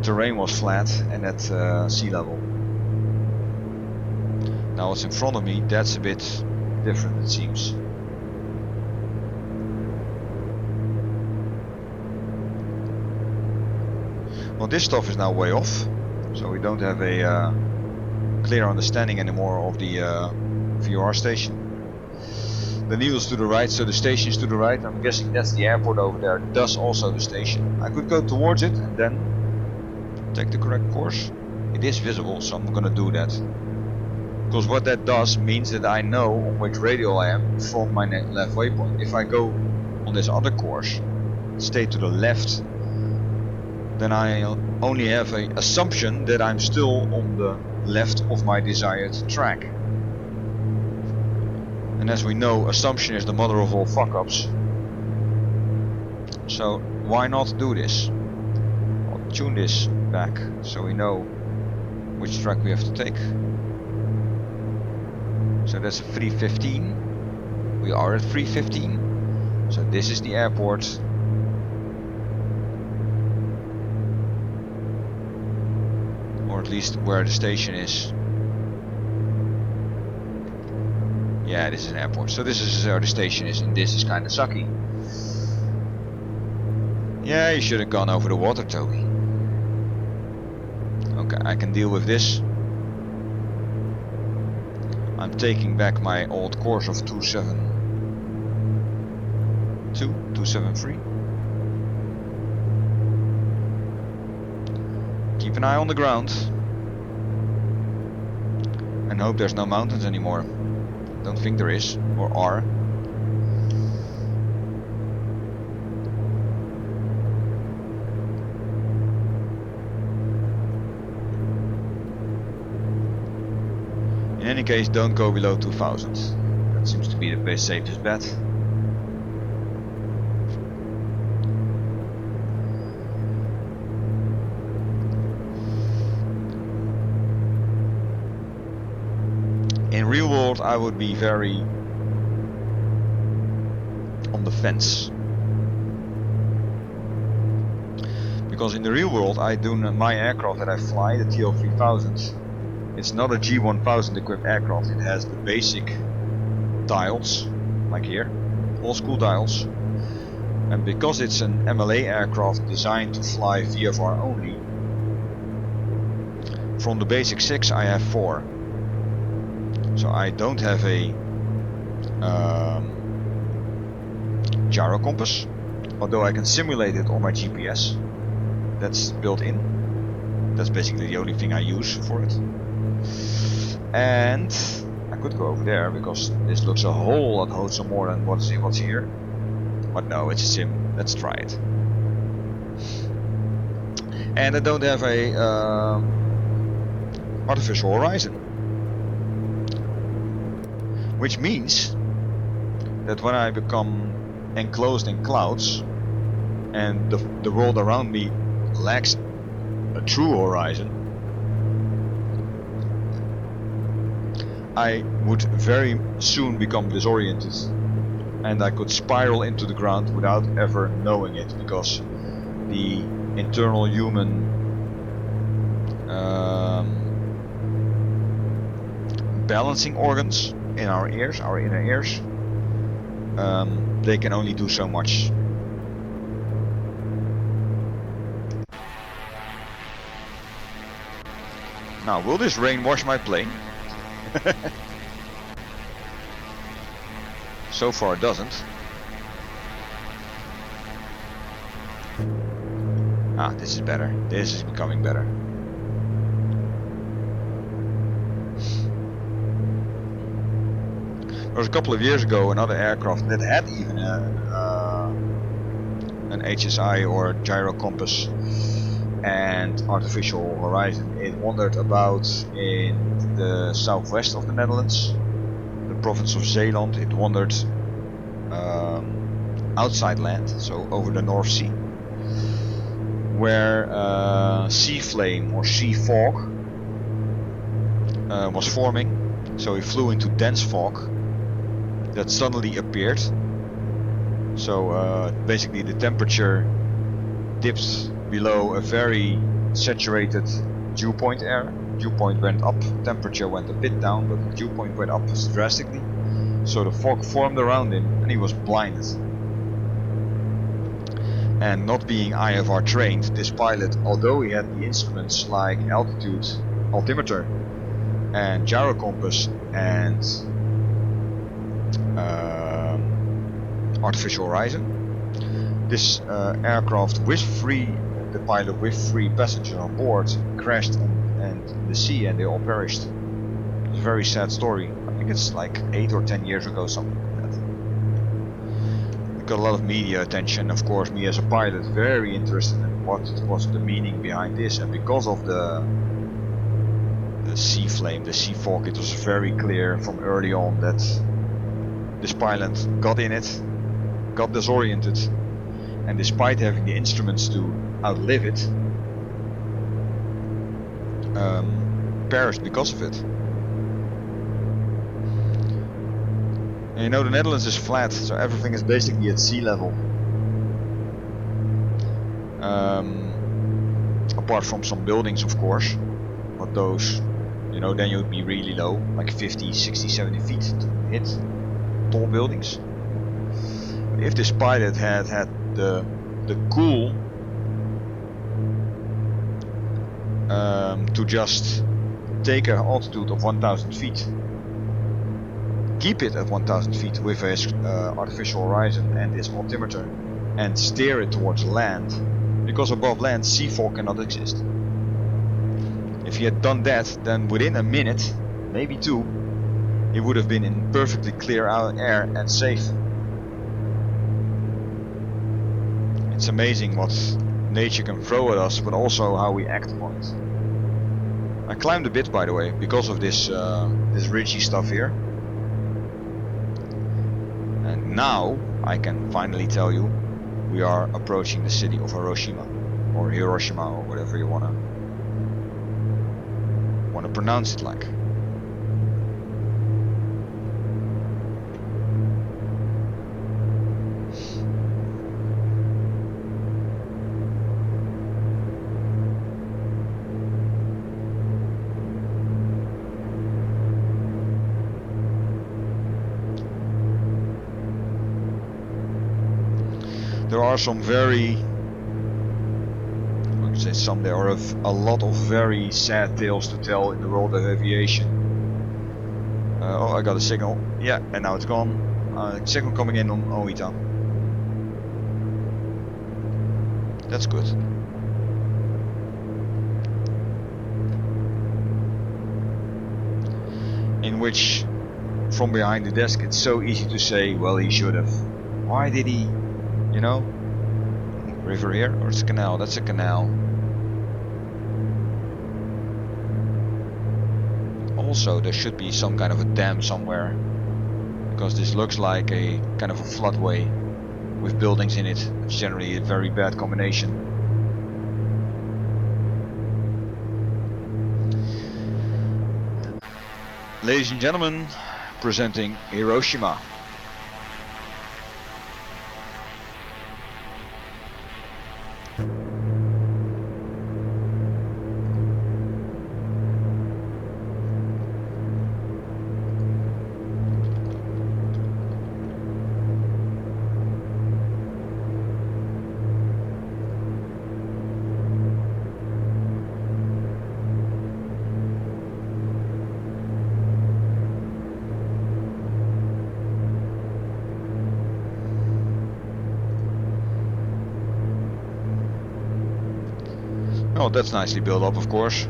terrain was flat and at sea level. Now what's in front of me, that's a bit different, it seems. Well, this stuff is now way off, so we don't have a clear understanding anymore of the VOR station. The needle's to the right, so the station is to the right. I'm guessing that's the airport over there, thus also the station. I could go towards it and then take the correct course. It is visible, so I'm gonna do that. Because what that does means that I know on which radial I am from my left waypoint. If I go on this other course, stay to the left, then I only have an assumption that I'm still on the left of my desired track. And as we know, assumption is the mother of all fuck-ups. So why not do this? I'll tune this back so we know which track we have to take. So that's 315. We are at 315. So this is the airport. Or at least where the station is. Yeah, this is an airport. So this is where the station is, and this is kind of sucky. Yeah, you should have gone over the water, Toby. Okay, I can deal with this. I'm taking back my old course of 272, 273. Keep an eye on the ground. And hope there's no mountains anymore. Don't think there is, or are. In any case, don't go below 2000. That seems to be the best safest bet. In real world, I would be very on the fence. Because in the real world, I do my aircraft that I fly, the TL3000, It's not a G1000 equipped aircraft. It has the basic dials, like here, old school dials. And because it's an MLA aircraft designed to fly VFR only, from the basic 6 I have 4. So I don't have a gyro compass, although I can simulate it on my GPS. That's built in. That's basically the only thing I use for it. And I could go over there because this looks a whole lot wholesome more than what's here. But no, it's a sim. Let's try it. And I don't have a artificial horizon, which means that when I become enclosed in clouds and the world around me lacks a true horizon, I would very soon become disoriented, and I could spiral into the ground without ever knowing it, because the internal human balancing organs in our ears, our inner ears, they can only do so much. Now, will this rain wash my plane? So far it doesn't. Ah, this is better. This is becoming better. There was a couple of years ago another aircraft that had even an HSI or gyro compass and artificial horizon. It wandered about in the southwest of the Netherlands, the province of Zeeland. It wandered outside land, so over the North Sea, where sea flame or sea fog was forming. So he flew into dense fog that suddenly appeared. So basically the temperature dipped below a very saturated dew point area. Dew point went up, temperature went a bit down, but the dew point went up drastically. So the fog formed around him and he was blinded. And not being IFR trained, this pilot, although he had the instruments like altitude altimeter and gyro compass and artificial horizon, this aircraft with the pilot with 3 passengers on board crashed in the sea and they all perished. It's a very sad story. I think it's like 8 or 10 years ago, something like that. It got a lot of media attention. Of course, me as a pilot, very interested in what was the meaning behind this, and because of the sea flame, the sea fog, it was very clear from early on that this pilot got in it, got disoriented, and despite having the instruments to outlive it, perished because of it. And you know, the Netherlands is flat, so everything is basically at sea level. Apart from some buildings, of course, but those, you know, then you'd be really low, like 50, 60, 70 feet to hit tall buildings. But if this pilot had the cool to just take an altitude of 1000 feet, keep it at 1000 feet with his artificial horizon and his altimeter, and steer it towards land, because above land sea fog cannot exist. If he had done that, then within a minute, maybe 2, he would have been in perfectly clear air and safe. It's amazing what nature can throw at us, but also how we act upon it. I climbed a bit, by the way, because of this this ridgy stuff here. And now I can finally tell you we are approaching the city of Hiroshima, or Hiroshima, or whatever you wanna pronounce it like. there are some very, I could say some, there are a lot of very sad tales to tell in the world of aviation. Oh, I got a signal. Yeah, and now it's gone. Signal coming in on Oita. That's good. In which, from behind the desk, it's so easy to say, well, he should have. Why did he, you know? River here, or it's a canal? That's a canal. Also, there should be some kind of a dam somewhere, because this looks like a kind of a floodway with buildings in it. It's generally a very bad combination. Ladies and gentlemen, presenting Hiroshima. Oh, that's nicely built up, of course.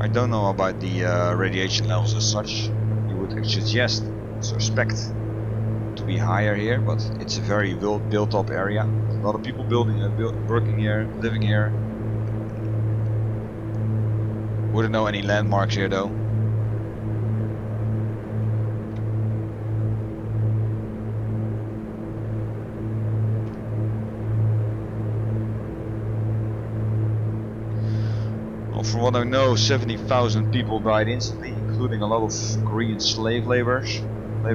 I don't know about the radiation levels as such. You would suspect to be higher here, but it's a very built up area. A lot of people working here, living here. Wouldn't know any landmarks here though. From what I know, 70,000 people died instantly, including a lot of Korean slave laborers, and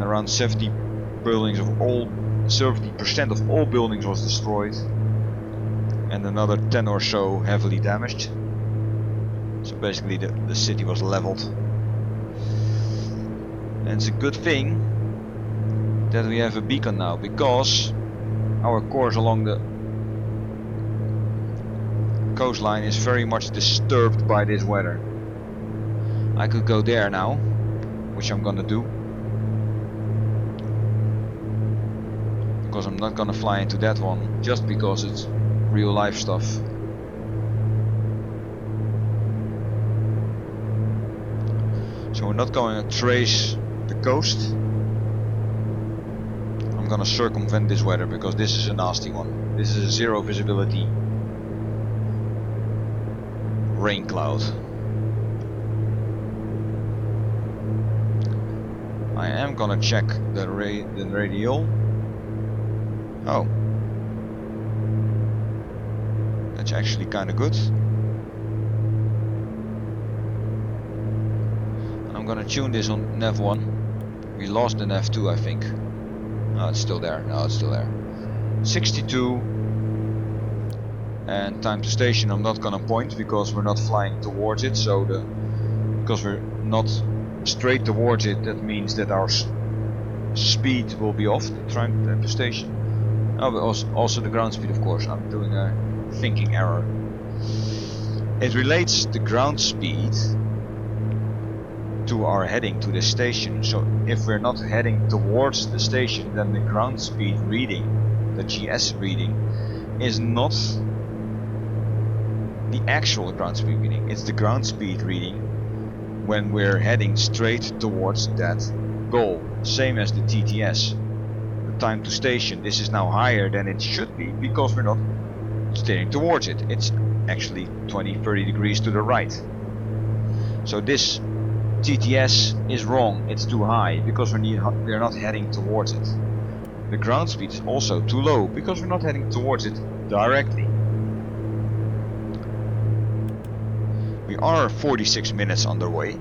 around 70% of all buildings was destroyed, and another 10 or so heavily damaged. So basically, the city was leveled, and it's a good thing that we have a beacon now, because our course along the coastline is very much disturbed by this weather. I could go there now, which I'm gonna do, because I'm not gonna fly into that one just because it's real life stuff. So we're not going to trace the coast. I'm gonna circumvent this weather because this is a nasty one. This is a zero visibility rain cloud. I am gonna check the radial. Oh, that's actually kind of good. I'm gonna tune this on nav 1. We lost the nav 2, I think. No, it's still there. No, it's still there. 62. And time to station I'm not gonna point because we're not flying towards it, so because we're not straight towards it, that means that our speed will be off. Time to station. Oh, but also the ground speed, of course. I'm doing a thinking error. It relates the ground speed to our heading to the station. So if we're not heading towards the station, then the ground speed reading, the GS reading, is not the actual ground speed reading. It's the ground speed reading when we're heading straight towards that goal. Same as the TTS, the time to station. This is now higher than it should be because we're not steering towards it. It's actually 20-30 degrees to the right. So this TTS is wrong. It's too high because we're not heading towards it. The ground speed is also too low because we're not heading towards it directly. We are 46 minutes underway.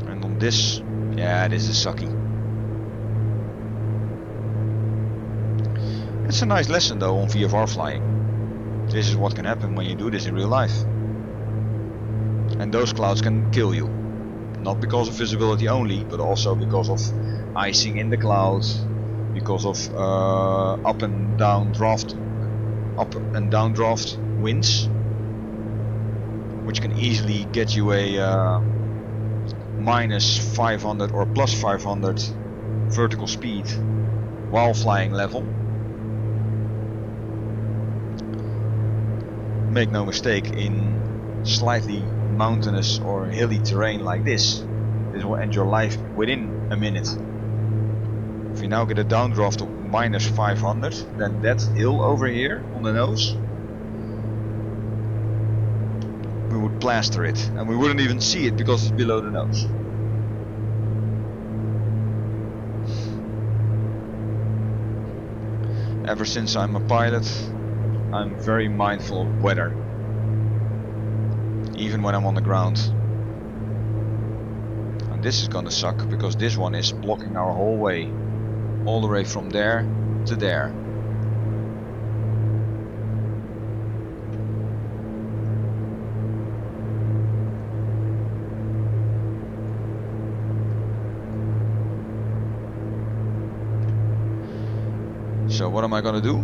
And on this, yeah, this is sucky. It's a nice lesson though on VFR flying. This is what can happen when you do this in real life. And those clouds can kill you. Not because of visibility only, but also because of icing in the clouds, because of up and down draft winds, which can easily get you a minus 500 or plus 500 vertical speed while flying level. Make no mistake, in slightly mountainous or hilly terrain like this will end your life within a minute. If you now get a downdraft of minus 500, then that hill over here on the nose, we would plaster it and we wouldn't even see it because it's below the nose. Ever since I'm a pilot, I'm very mindful of weather, even when I'm on the ground. And this is gonna suck because this one is blocking our whole way, all the way from there to there. So what am I gonna do?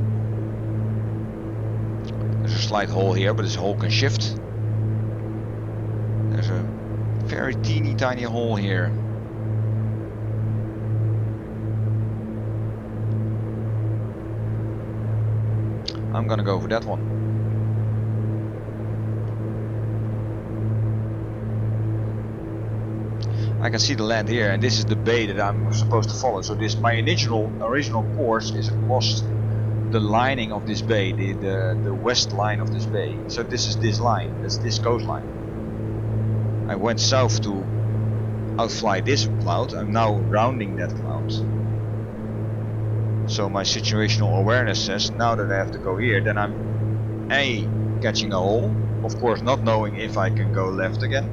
There's a slight hole here, but this hole can shift. There's a very teeny tiny hole here. I'm gonna go for that one. I can see the land here, and this is the bay that I'm supposed to follow. So this, my original course is across the lining of this bay, the west line of this bay. So this is this line, that's this coastline. I went south to outfly this cloud. I'm now rounding that cloud. So my situational awareness says now that I have to go here, then I'm A, catching a hole, of course not knowing if I can go left again.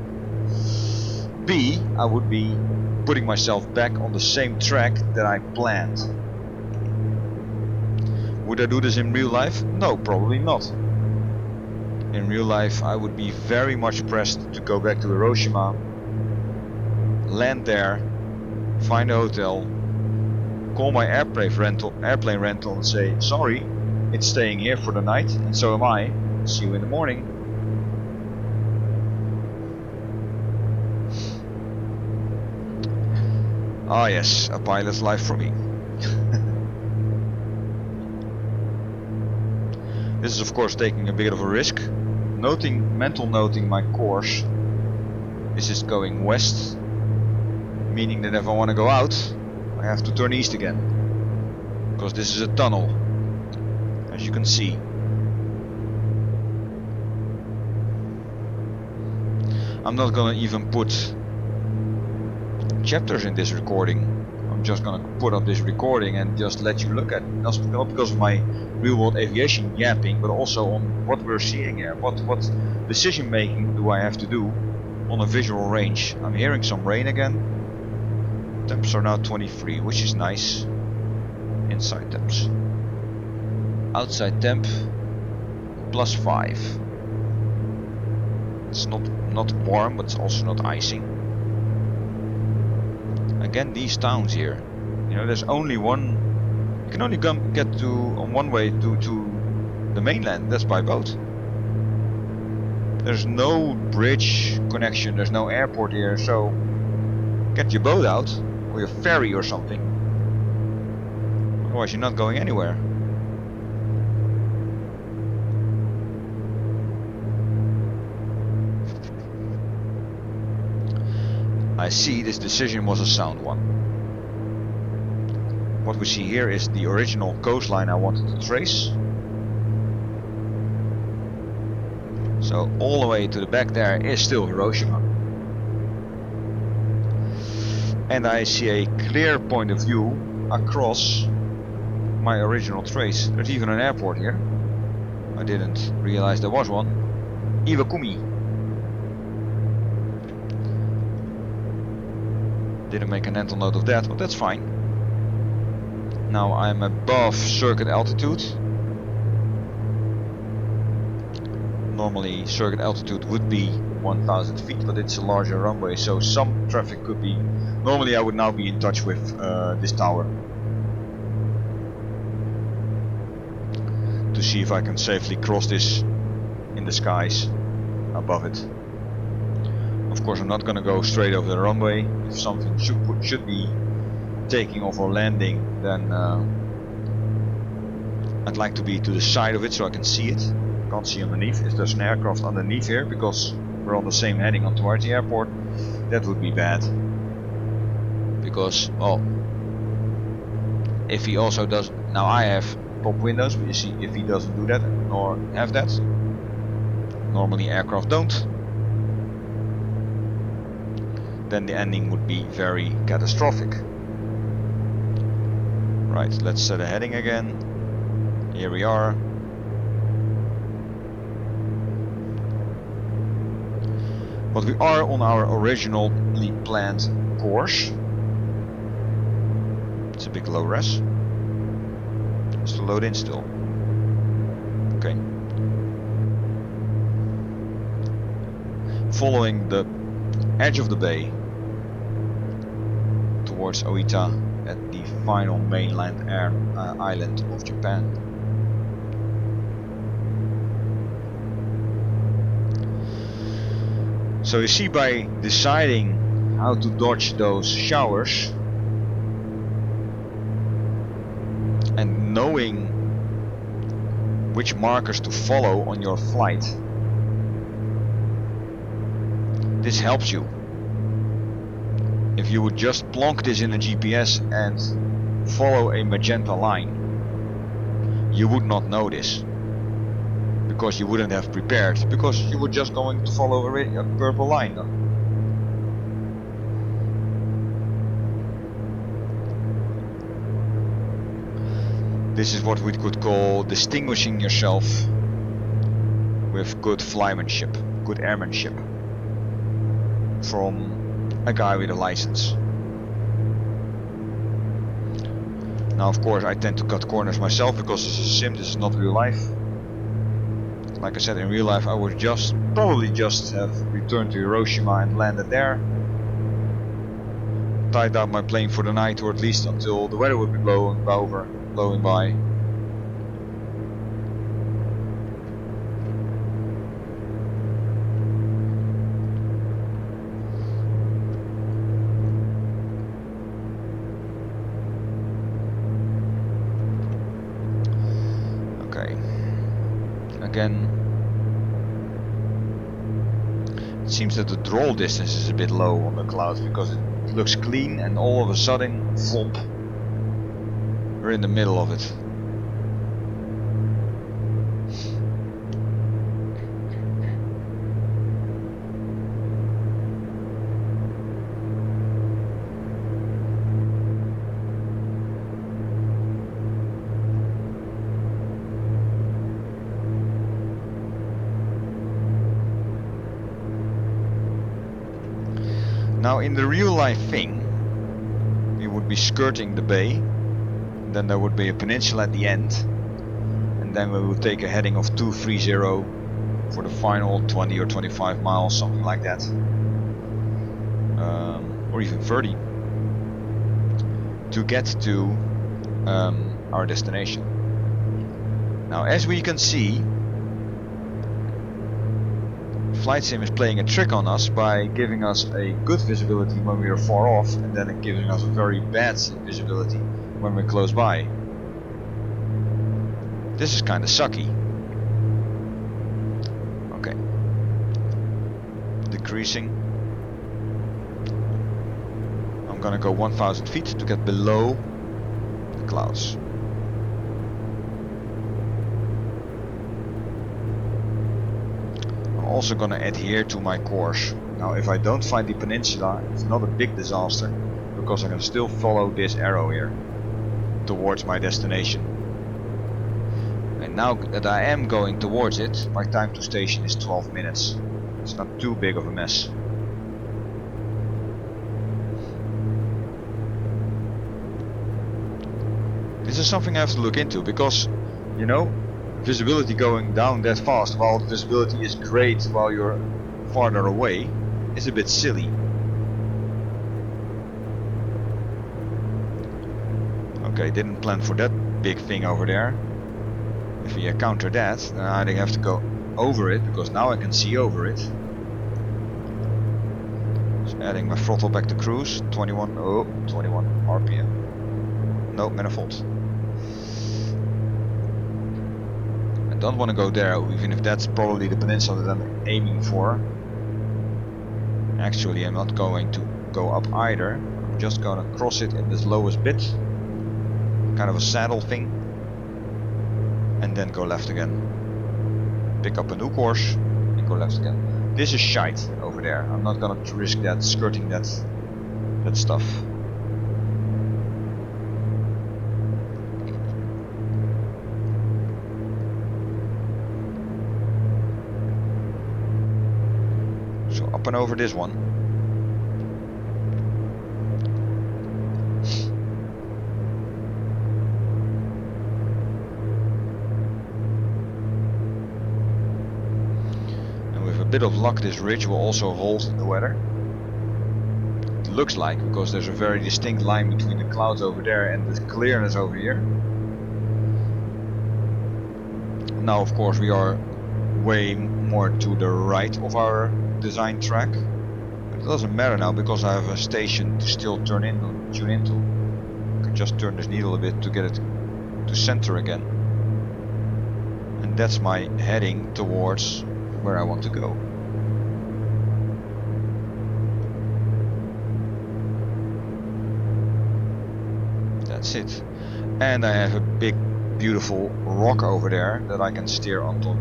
B, I would be putting myself back on the same track that I planned. Would I do this in real life? No, probably not. In real life I would be very much pressed to go back to Hiroshima, land there, find a hotel, call my airplane rental and say, sorry, it's staying here for the night, and so am I, see you in the morning. Ah yes, a pilot's life for me. This is of course taking a bit of a risk. Mental noting my course. This is going west, meaning that if I want to go out, I have to turn east again. Because this is a tunnel, as you can see. I'm not gonna even put chapters in this recording. I'm just gonna put up this recording and just let you look at it. Not because of my real world aviation yapping, but also on what we're seeing here. What decision making do I have to do on a visual range? I'm hearing some rain again. Temps are now 23, which is nice. Inside temps. Outside temp +5. It's not warm, but it's also not icing. Again, these towns here, you know, there's only one. You can only get to on one way to the mainland. That's by boat. There's no bridge connection. There's no airport here. So get your boat out or your ferry or something. Otherwise, you're not going anywhere. I see this decision was a sound one. What we see here is the original coastline I wanted to trace. So all the way to the back there is still Hiroshima. And I see a clear point of view across my original trace. There's even an airport here. I didn't realize there was one. Iwakuni. Didn't make a mental note of that, but that's fine. Now I'm above circuit altitude. Normally circuit altitude would be 1000 feet, but it's a larger runway, so some traffic could be... Normally I would now be in touch with this tower to see if I can safely cross this in the skies above it. Of course I'm not gonna go straight over the runway. If something should be taking off or landing, then I'd like to be to the side of it so I can see it. Can't see underneath. If there's an aircraft underneath here, because we're on the same heading on towards the airport, that would be bad. Because, well, if he also does... Now I have top windows, but you see, if he doesn't do that, nor have that, normally aircraft don't, then the ending would be very catastrophic. Right, let's set a heading again. Here we are. But we are on our originally planned course. It's a big low res. It's to load in still. Okay. Following the edge of the bay towards Oita at the final mainland island of Japan. So you see, by deciding how to dodge those showers and knowing which markers to follow on your flight, this helps you. If you would just plonk this in a GPS and follow a magenta line, you would not know this, because you wouldn't have prepared, because you were just going to follow a purple line. This is what we could call distinguishing yourself with good flymanship, good airmanship, from a guy with a license. Now of course I tend to cut corners myself, because this is a sim, this is not real life. Like I said, in real life I would probably just have returned to Hiroshima and landed there, tied out my plane for the night, or at least until the weather would be blowing by. Again, it seems that the draw distance is a bit low on the clouds, because it looks clean and all of a sudden, flop, we're in the middle of it. Now in the real life thing, we would be skirting the bay, then there would be a peninsula at the end, and then we would take a heading of 230 for the final 20 or 25 miles, something like that, or even 30, to get to our destination. Now as we can see, Flight Sim is playing a trick on us by giving us a good visibility when we are far off, and then giving us a very bad visibility when we're close by. This is kind of sucky. Okay. Decreasing. I'm gonna go 1000 feet to get below the clouds. Also gonna adhere to my course. Now if I don't find the peninsula, it's not a big disaster, because I can still follow this arrow here towards my destination. And now that I am going towards it, my time to station is 12 minutes. It's not too big of a mess. This is something I have to look into, because, you know, visibility going down that fast while the visibility is great while you're farther away is a bit silly. Okay, didn't plan for that big thing over there. If we encounter that, then I have to go over it, because now I can see over it. Just adding my throttle back to cruise. 21 RPM. No, manifold. I don't want to go there, even if that's probably the peninsula that I'm aiming for. Actually, I'm not going to go up either. I'm just gonna cross it in this lowest bit. Kind of a saddle thing. And then go left again. Pick up a new course and go left again. This is shite over there. I'm not gonna risk that, skirting that stuff. So up and over this one. Bit of luck, this ridge will also hold in the weather. It looks like, because there's a very distinct line between the clouds over there and the clearness over here. Now of course we are way more to the right of our design track, but it doesn't matter now because I have a station to still tune into. I can just turn this needle a bit to get it to center again, and that's my heading towards where I want to go. That's it. And I have a big beautiful rock over there that I can steer on top.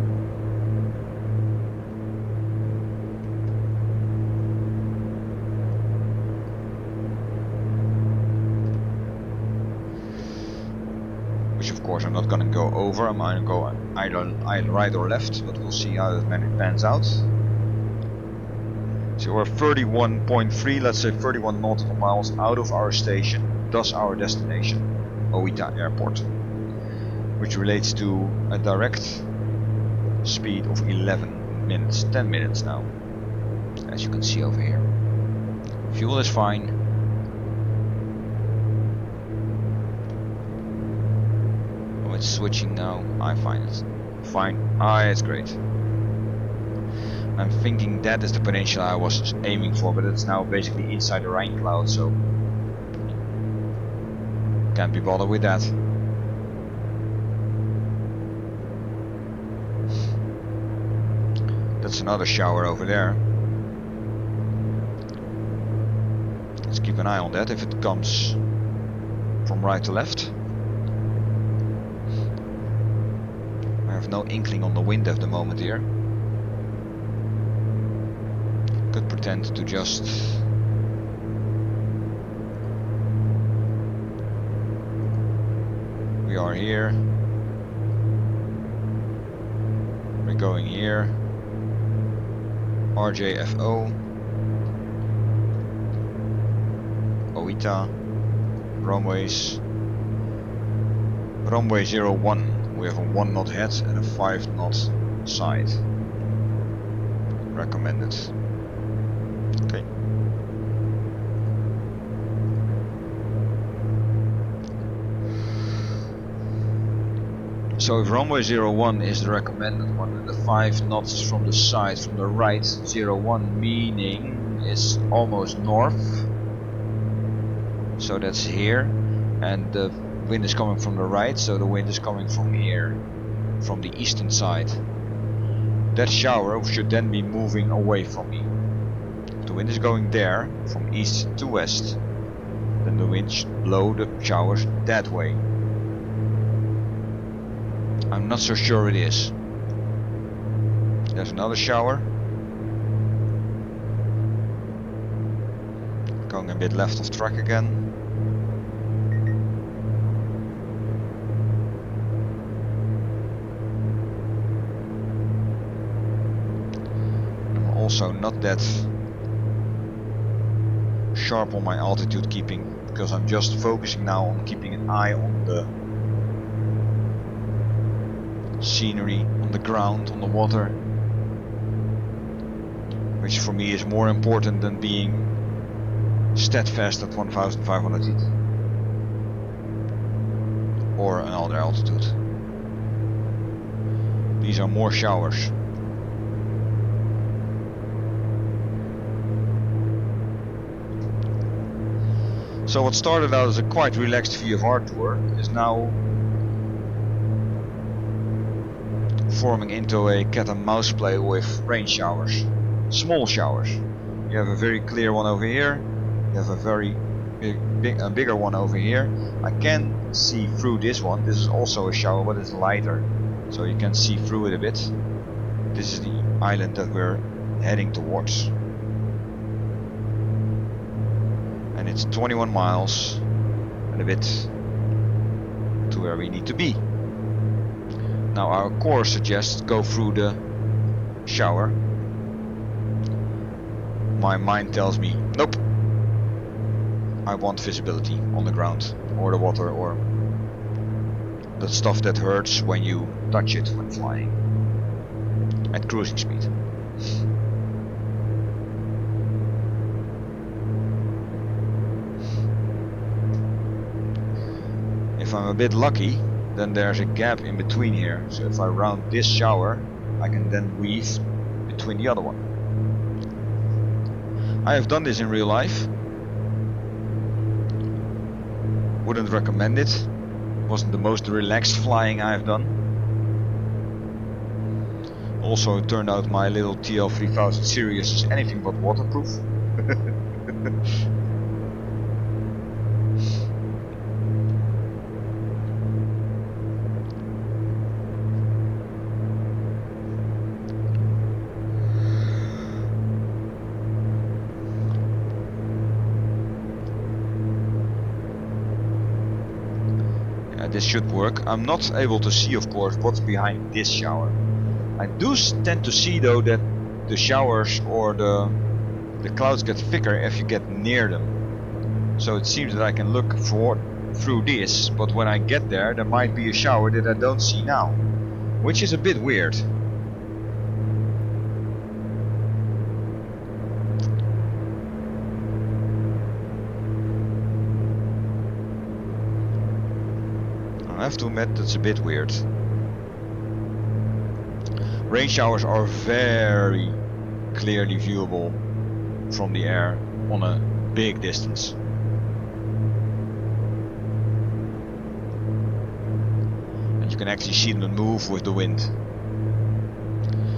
Which of course I'm not gonna go over, I'm gonna go either right or left, but we'll see how that pans out. So we're 31.3, let's say 31 nautical miles out of our station, thus our destination, Oita Airport, which relates to a direct speed of 11 minutes, 10 minutes now, as you can see over here. Fuel is fine. It's switching now. I find it fine. It's great. I'm thinking that is the peninsula I was aiming for, but it's now basically inside the rain cloud, so can't be bothered with that. That's another shower over there. Let's keep an eye on that if it comes from right to left. I have no inkling on the wind at the moment here. Could pretend to just we are here. We're going here. RJFO. Oita. Runways. Runway 01. We have a 1 knot head and a 5 knot side. Recommended. Okay. So if runway 01 is the recommended one and the 5 knots from the side, from the right, 01 meaning is almost north. So that's here, and the wind is coming from the right, so the wind is coming from here, from the eastern side. That shower should then be moving away from me. If the wind is going there, from east to west, then the wind should blow the showers that way. I'm not so sure it is. There's another shower. Going a bit left of track again. Also not that sharp on my altitude keeping, because I'm just focusing now on keeping an eye on the scenery on the ground, on the water, which for me is more important than being steadfast at 1,500 feet or another altitude. These are more showers. So what started out as a quite relaxed VFR tour is now forming into a cat and mouse play with rain showers, small showers. You have a very clear one over here, you have a very bigger one over here. I can see through this one. This is also a shower, but it's lighter, so you can see through it a bit. This is the island that we're heading towards, and it's 21 miles and a bit to where we need to be. Now our course suggests go through the shower. My mind tells me, nope, I want visibility on the ground or the water or the stuff that hurts when you touch it when flying at cruising speed. If I'm a bit lucky, then there's a gap in between here, so if I round this shower I can then weave between the other one. I have done this in real life. Wouldn't recommend it. Wasn't the most relaxed flying I've done. Also, it turned out my little TL3000 Sirius is anything but waterproof. This should work. I'm not able to see, of course, what's behind this shower. I do tend to see though that the showers or the clouds get thicker if you get near them. So it seems that I can look through this, but when I get there might be a shower that I don't see now, which is a bit weird. I have to admit that's a bit weird. Rain showers are very clearly viewable from the air on a big distance. And you can actually see them move with the wind.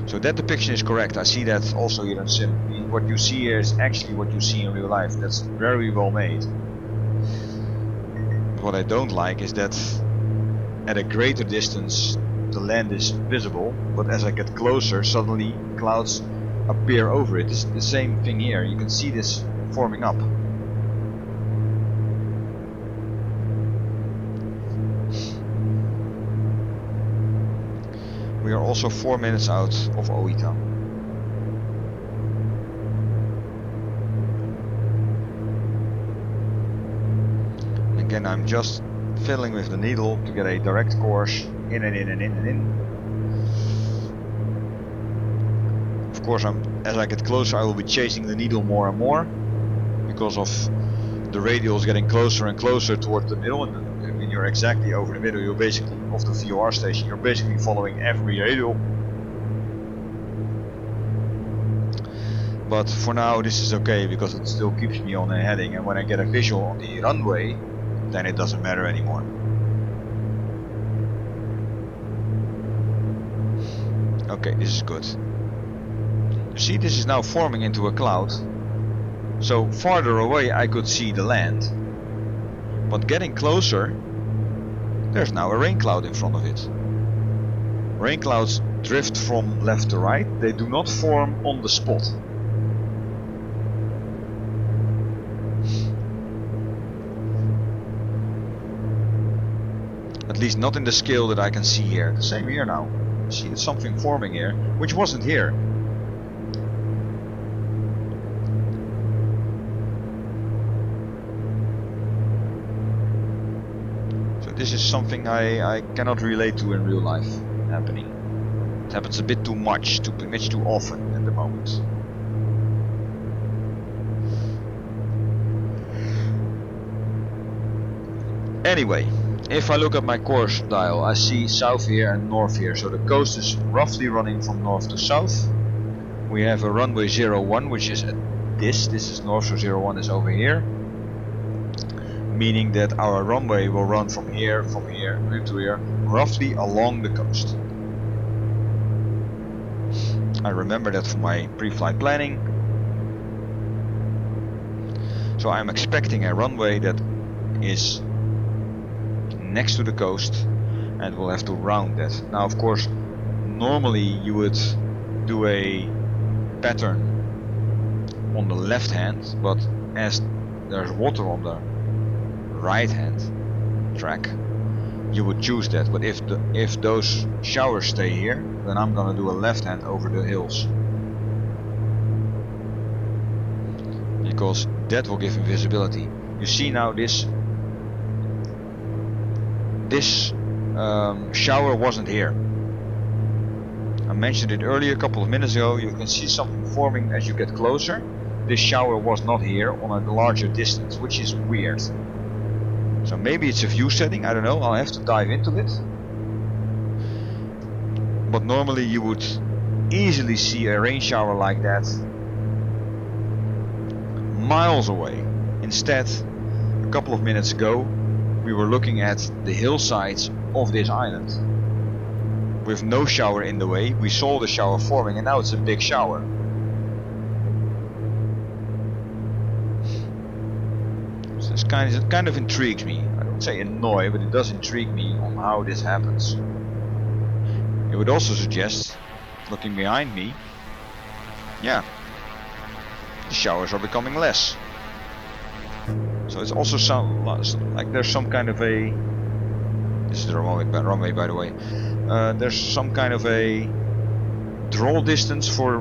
So that depiction is correct. I see that also here in sim. What you see here is actually what you see in real life. That's very well made. What I don't like is that at a greater distance the land is visible, but as I get closer suddenly clouds appear over it. It's the same thing here. You can see this forming up. We are also 4 minutes out of Oita. Again, I'm just fiddling with the needle to get a direct course in and in and in and in. Of course, as I get closer I will be chasing the needle more and more because of the radials getting closer and closer towards the middle, and when you're exactly over the middle, you're basically of the VOR station, you're basically following every radial. But for now this is okay because it still keeps me on a heading, and when I get a visual on the runway then it doesn't matter anymore. Okay, this is good. You see, this is now forming into a cloud. So farther away I could see the land, but getting closer there's now a rain cloud in front of it. Rain clouds drift from left to right, they do not form on the spot. At least not in the scale that I can see here. The same here now. You see something forming here, which wasn't here. So this is something I cannot relate to in real life. happening. It happens a bit too much, too often at the moment. Anyway, if I look at my course dial, I see south here and north here, so the coast is roughly running from north to south. We have a runway 01, which is at this is north, so 01 is over here. Meaning that our runway will run from here to here, roughly along the coast. I remember that from my pre-flight planning. So I'm expecting a runway that is next to the coast, and we'll have to round that. Now of course, normally you would do a pattern on the left hand, but as there's water on the right hand track, you would choose that. But if those showers stay here, then I'm gonna do a left hand over the hills, because that will give me visibility. You see now this shower wasn't here. I mentioned it earlier, a couple of minutes ago. You can see something forming as you get closer. This shower was not here on a larger distance, which is weird. So maybe it's a view setting, I don't know, I'll have to dive into it. But normally you would easily see a rain shower like that miles away. Instead, a couple of minutes ago, we were looking at the hillsides of this island with no shower in the way. We saw the shower forming, and now it's a big shower. So this kind of intrigues me. I don't say annoy, but it does intrigue me on how this happens. It would also suggest, looking behind me, yeah, the showers are becoming less. So it's also like there's some kind of a, this is the runway by the way, there's some kind of a draw distance for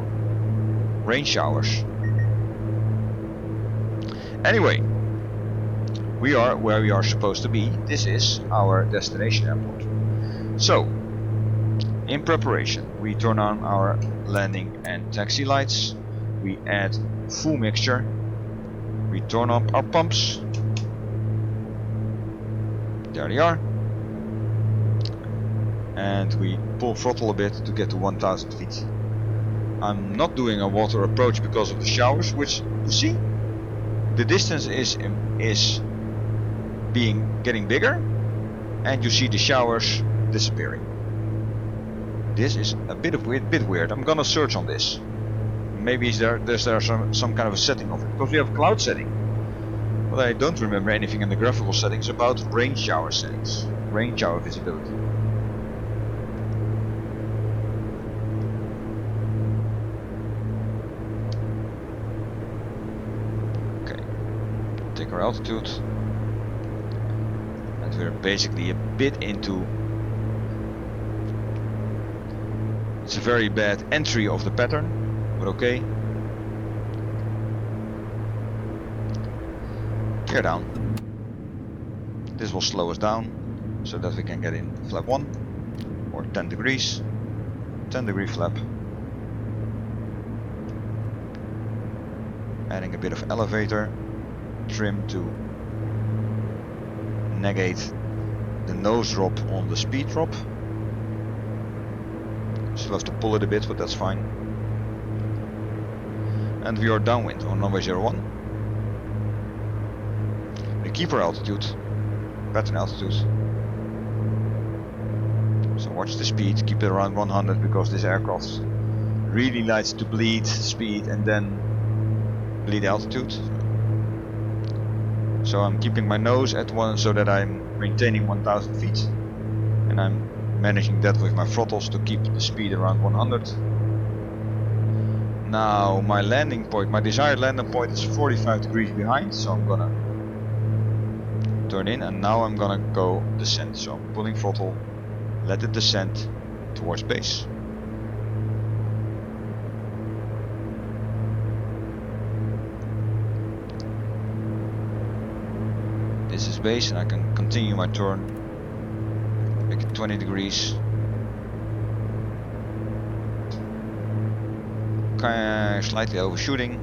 rain showers. Anyway, we are where we are supposed to be. This is our destination airport. So, in preparation, we turn on our landing and taxi lights, we add fuel mixture, we turn up our pumps, there they are, and we pull throttle a bit to get to 1000 feet. I'm not doing a water approach because of the showers, which you see, the distance is getting bigger, and you see the showers disappearing. This is a bit weird. I'm gonna search on this. Maybe there's some kind of a setting of it, because we have cloud setting, but I don't remember anything in the graphical settings about rain shower settings, rain shower visibility. Okay, take our altitude, and we're basically a bit into. It's a very bad entry of the pattern, but okay. Gear down. This will slow us down so that we can get in flap 1 or 10 degrees. 10 degree flap. Adding a bit of elevator trim to negate the nose drop on the speed drop. Still have to pull it a bit, but that's fine. And we are downwind on runway 01. We keep our altitude, pattern altitude. So watch the speed, keep it around 100, because this aircraft really likes to bleed speed and then bleed altitude. So I'm keeping my nose at 1 so that I'm maintaining 1000 feet, and I'm managing that with my throttles to keep the speed around 100. Now my landing point, my desired landing point is 45 degrees behind, so I'm gonna turn in, and now I'm gonna go descend. So I'm pulling throttle, let it descend towards base. This is base, and I can continue my turn. Make it 20 degrees. Slightly overshooting.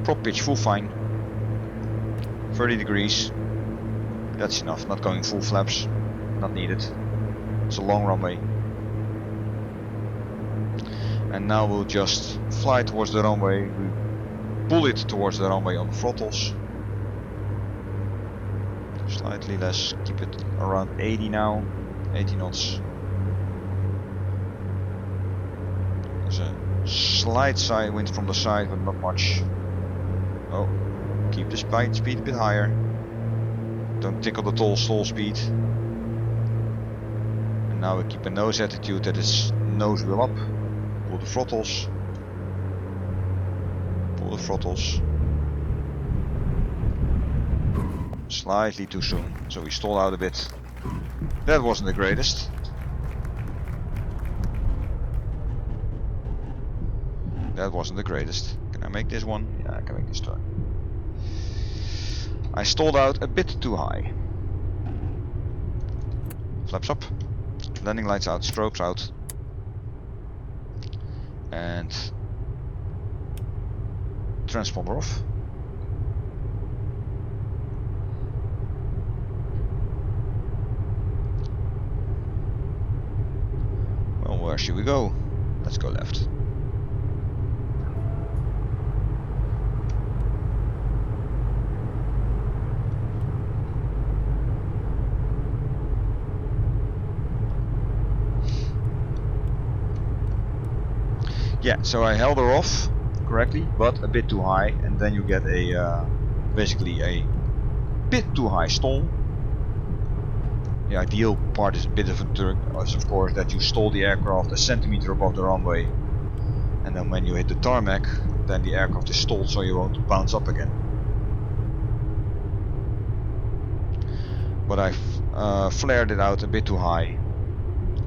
Prop pitch full fine. 30 degrees. That's enough. Not going full flaps. Not needed. It's a long runway. And now we'll just fly towards the runway. We pull it towards the runway on the throttles. Slightly less. Keep it around 80 now. 80 knots. There's a slight side wind from the side, but not much. Oh, keep the speed a bit higher. Don't tickle the stall speed. And now we keep a nose attitude that is nose wheel up. Pull the throttles. Pull the throttles. Slightly too soon, so we stall out a bit. That wasn't the greatest. That wasn't the greatest. Can I make this one? Yeah, I can make this turn. I stalled out a bit too high. Flaps up. Landing lights out, strobes out. And transponder off. Well, where should we go? Let's go left. Yeah, so I held her off correctly, but a bit too high, and then you get a basically a bit too high stall. The ideal part is a bit of of course that you stall the aircraft a centimeter above the runway, and then when you hit the tarmac, then the aircraft is stalled so you won't bounce up again. But I flared it out a bit too high,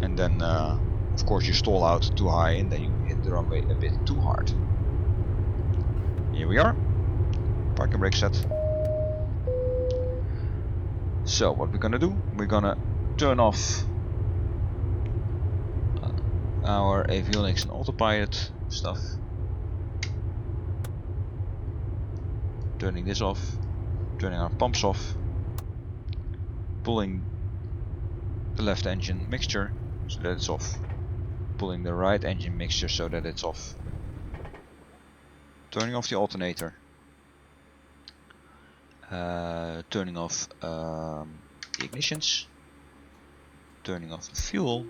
and then of course you stall out too high, and then you hit the runway a bit too hard. Here we are. Parking brake set. So what we're gonna do? We're gonna turn off our avionics and autopilot stuff. Turning this off. Turning our pumps off. Pulling the left engine mixture so that it's off. Pulling the right engine mixture so that it's off. Turning off the alternator. Turning off the ignitions. Turning off the fuel.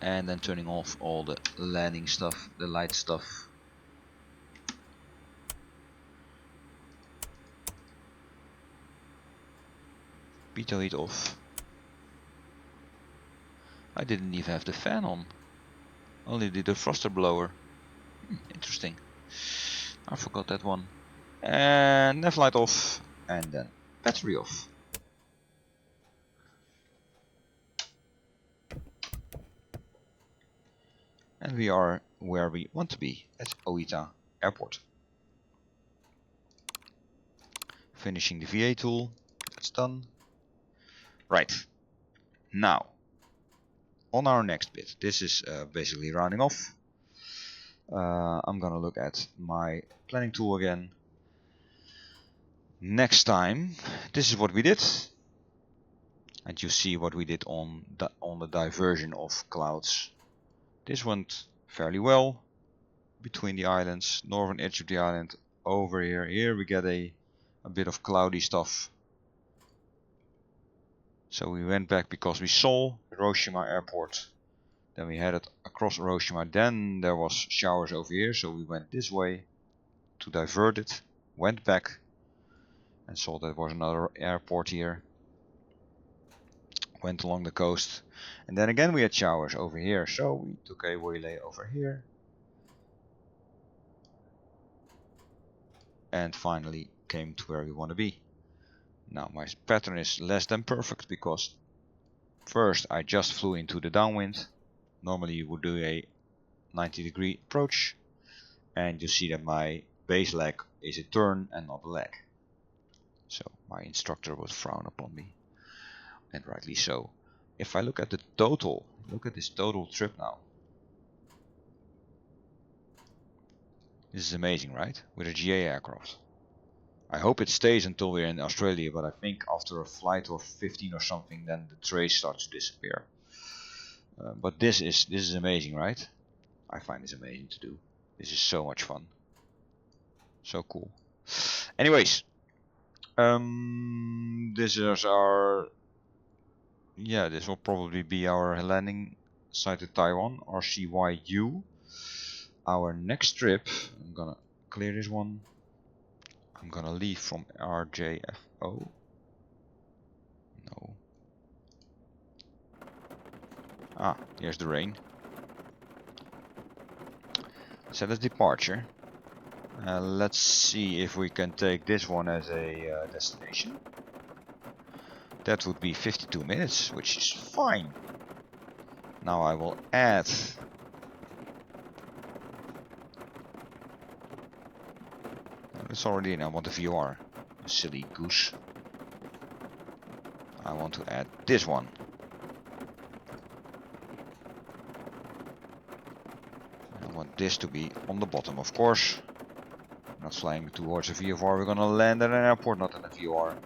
And then turning off all the landing stuff, the light stuff. Pitot heat off. I didn't even have the fan on. Only the defroster blower. Interesting. I forgot that one. And nav light off. And then battery off. And we are where we want to be, at Oita Airport. Finishing the VA tool. That's done. Right. Now, on our next bit. This is basically rounding off. I'm gonna look at my planning tool again. Next time, this is what we did. And you see what we did on the diversion of clouds. This went fairly well between the islands, northern edge of the island over here. Here we get a bit of cloudy stuff. So we went back because we saw Hiroshima airport. Then we headed across Hiroshima. Then there was showers over here, so we went this way to divert it. Went back and saw there was another airport here. Went along the coast. And then again we had showers over here, so we took a waylay over here. And finally came to where we want to be. Now my pattern is less than perfect because first I just flew into the downwind. Normally you would do a 90-degree approach, and you see that my base leg is a turn and not a leg. So my instructor would frown upon me, and rightly so. if I look at the total, look at this total trip now. This is amazing, right? With a GA aircraft. I hope it stays until we're in Australia, but I think after a flight or 15 or something, then the trace starts to disappear. But this is amazing, right? I find this amazing to do. This is so much fun. So cool. Anyways, this is our, yeah, this will probably be our landing site at Taiwan, RCYU. Our next trip, I'm gonna clear this one. I'm gonna leave from RJFO. No. Ah, here's the rain. Set as departure. Let's see if we can take this one as a destination. That would be 52 minutes, which is fine. Now I will add it's already in. I want the VR. Silly goose. I want to add this one. I want this to be on the bottom, of course. Not flying towards a VFR. We're gonna land at an airport, not in a VR.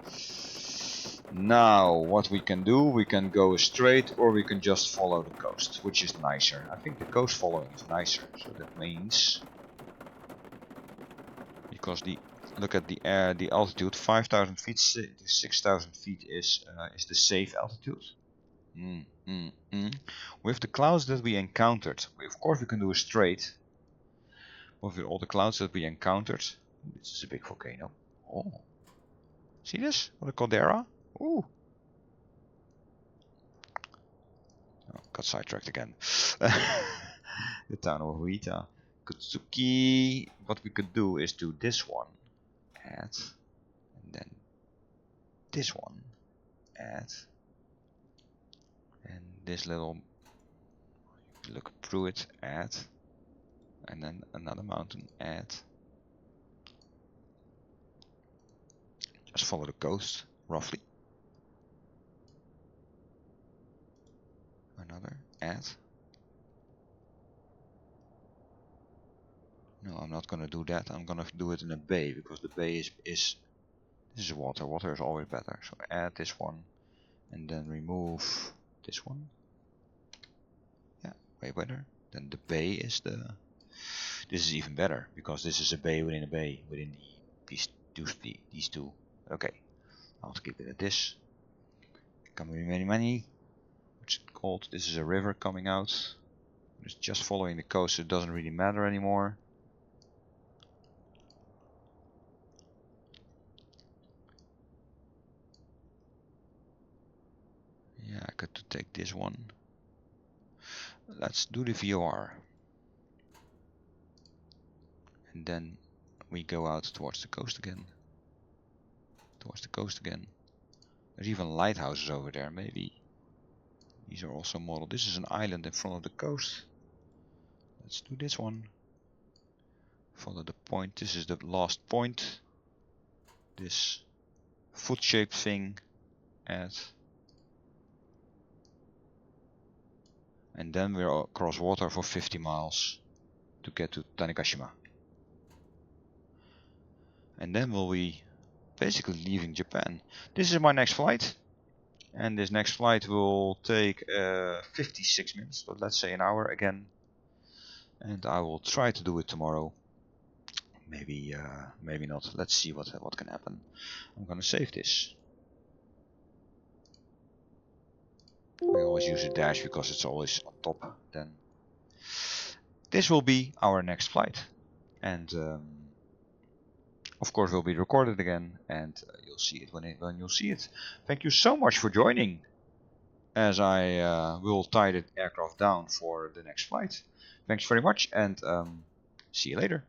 Now, what we can do, we can go straight or we can just follow the coast, which is nicer. I think the coast following is nicer. So that means, because look at the altitude, 5,000 feet, 6,000 feet is the safe altitude. With the clouds that we encountered, of course we can do a straight. With all the clouds that we encountered, this is a big volcano. Oh, see this? What a caldera! Ooh. Oh, got sidetracked again. The town of Oita. Kutsuki. What we could do is do this one, add, and then this one, add, and this little, look through it, add, and then another mountain, add. Just follow the coast, roughly. Another, add. No, I'm not gonna do that. I'm gonna do it in a bay, because the bay is this is water. Water is always better. So add this one, and then remove this one. Yeah, way better. Then the bay is the. This is even better, because this is a bay within a bay within these two. Okay, I'll keep it at this. Come with many. What's it called? This is a river coming out. It's just following the coast. So it doesn't really matter anymore. Yeah, I got to take this one. Let's do the VOR. And then we go out towards the coast again. There's even lighthouses over there, maybe. These are also modeled. This is an island in front of the coast. Let's do this one. Follow the point. This is the last point. This foot-shaped thing. Add. And then we're across water for 50 miles to get to Tanegashima. And then we'll be basically leaving Japan. This is my next flight. And this next flight will take 56 minutes, but let's say an hour again. And I will try to do it tomorrow. Maybe not. Let's see what can happen. I'm gonna save this. We always use a dash because it's always on top. Then this will be our next flight, and of course will be recorded again, and you'll see it when you'll see it. Thank you so much for joining, as I will tie the aircraft down for the next flight. Thanks very much, and see you later.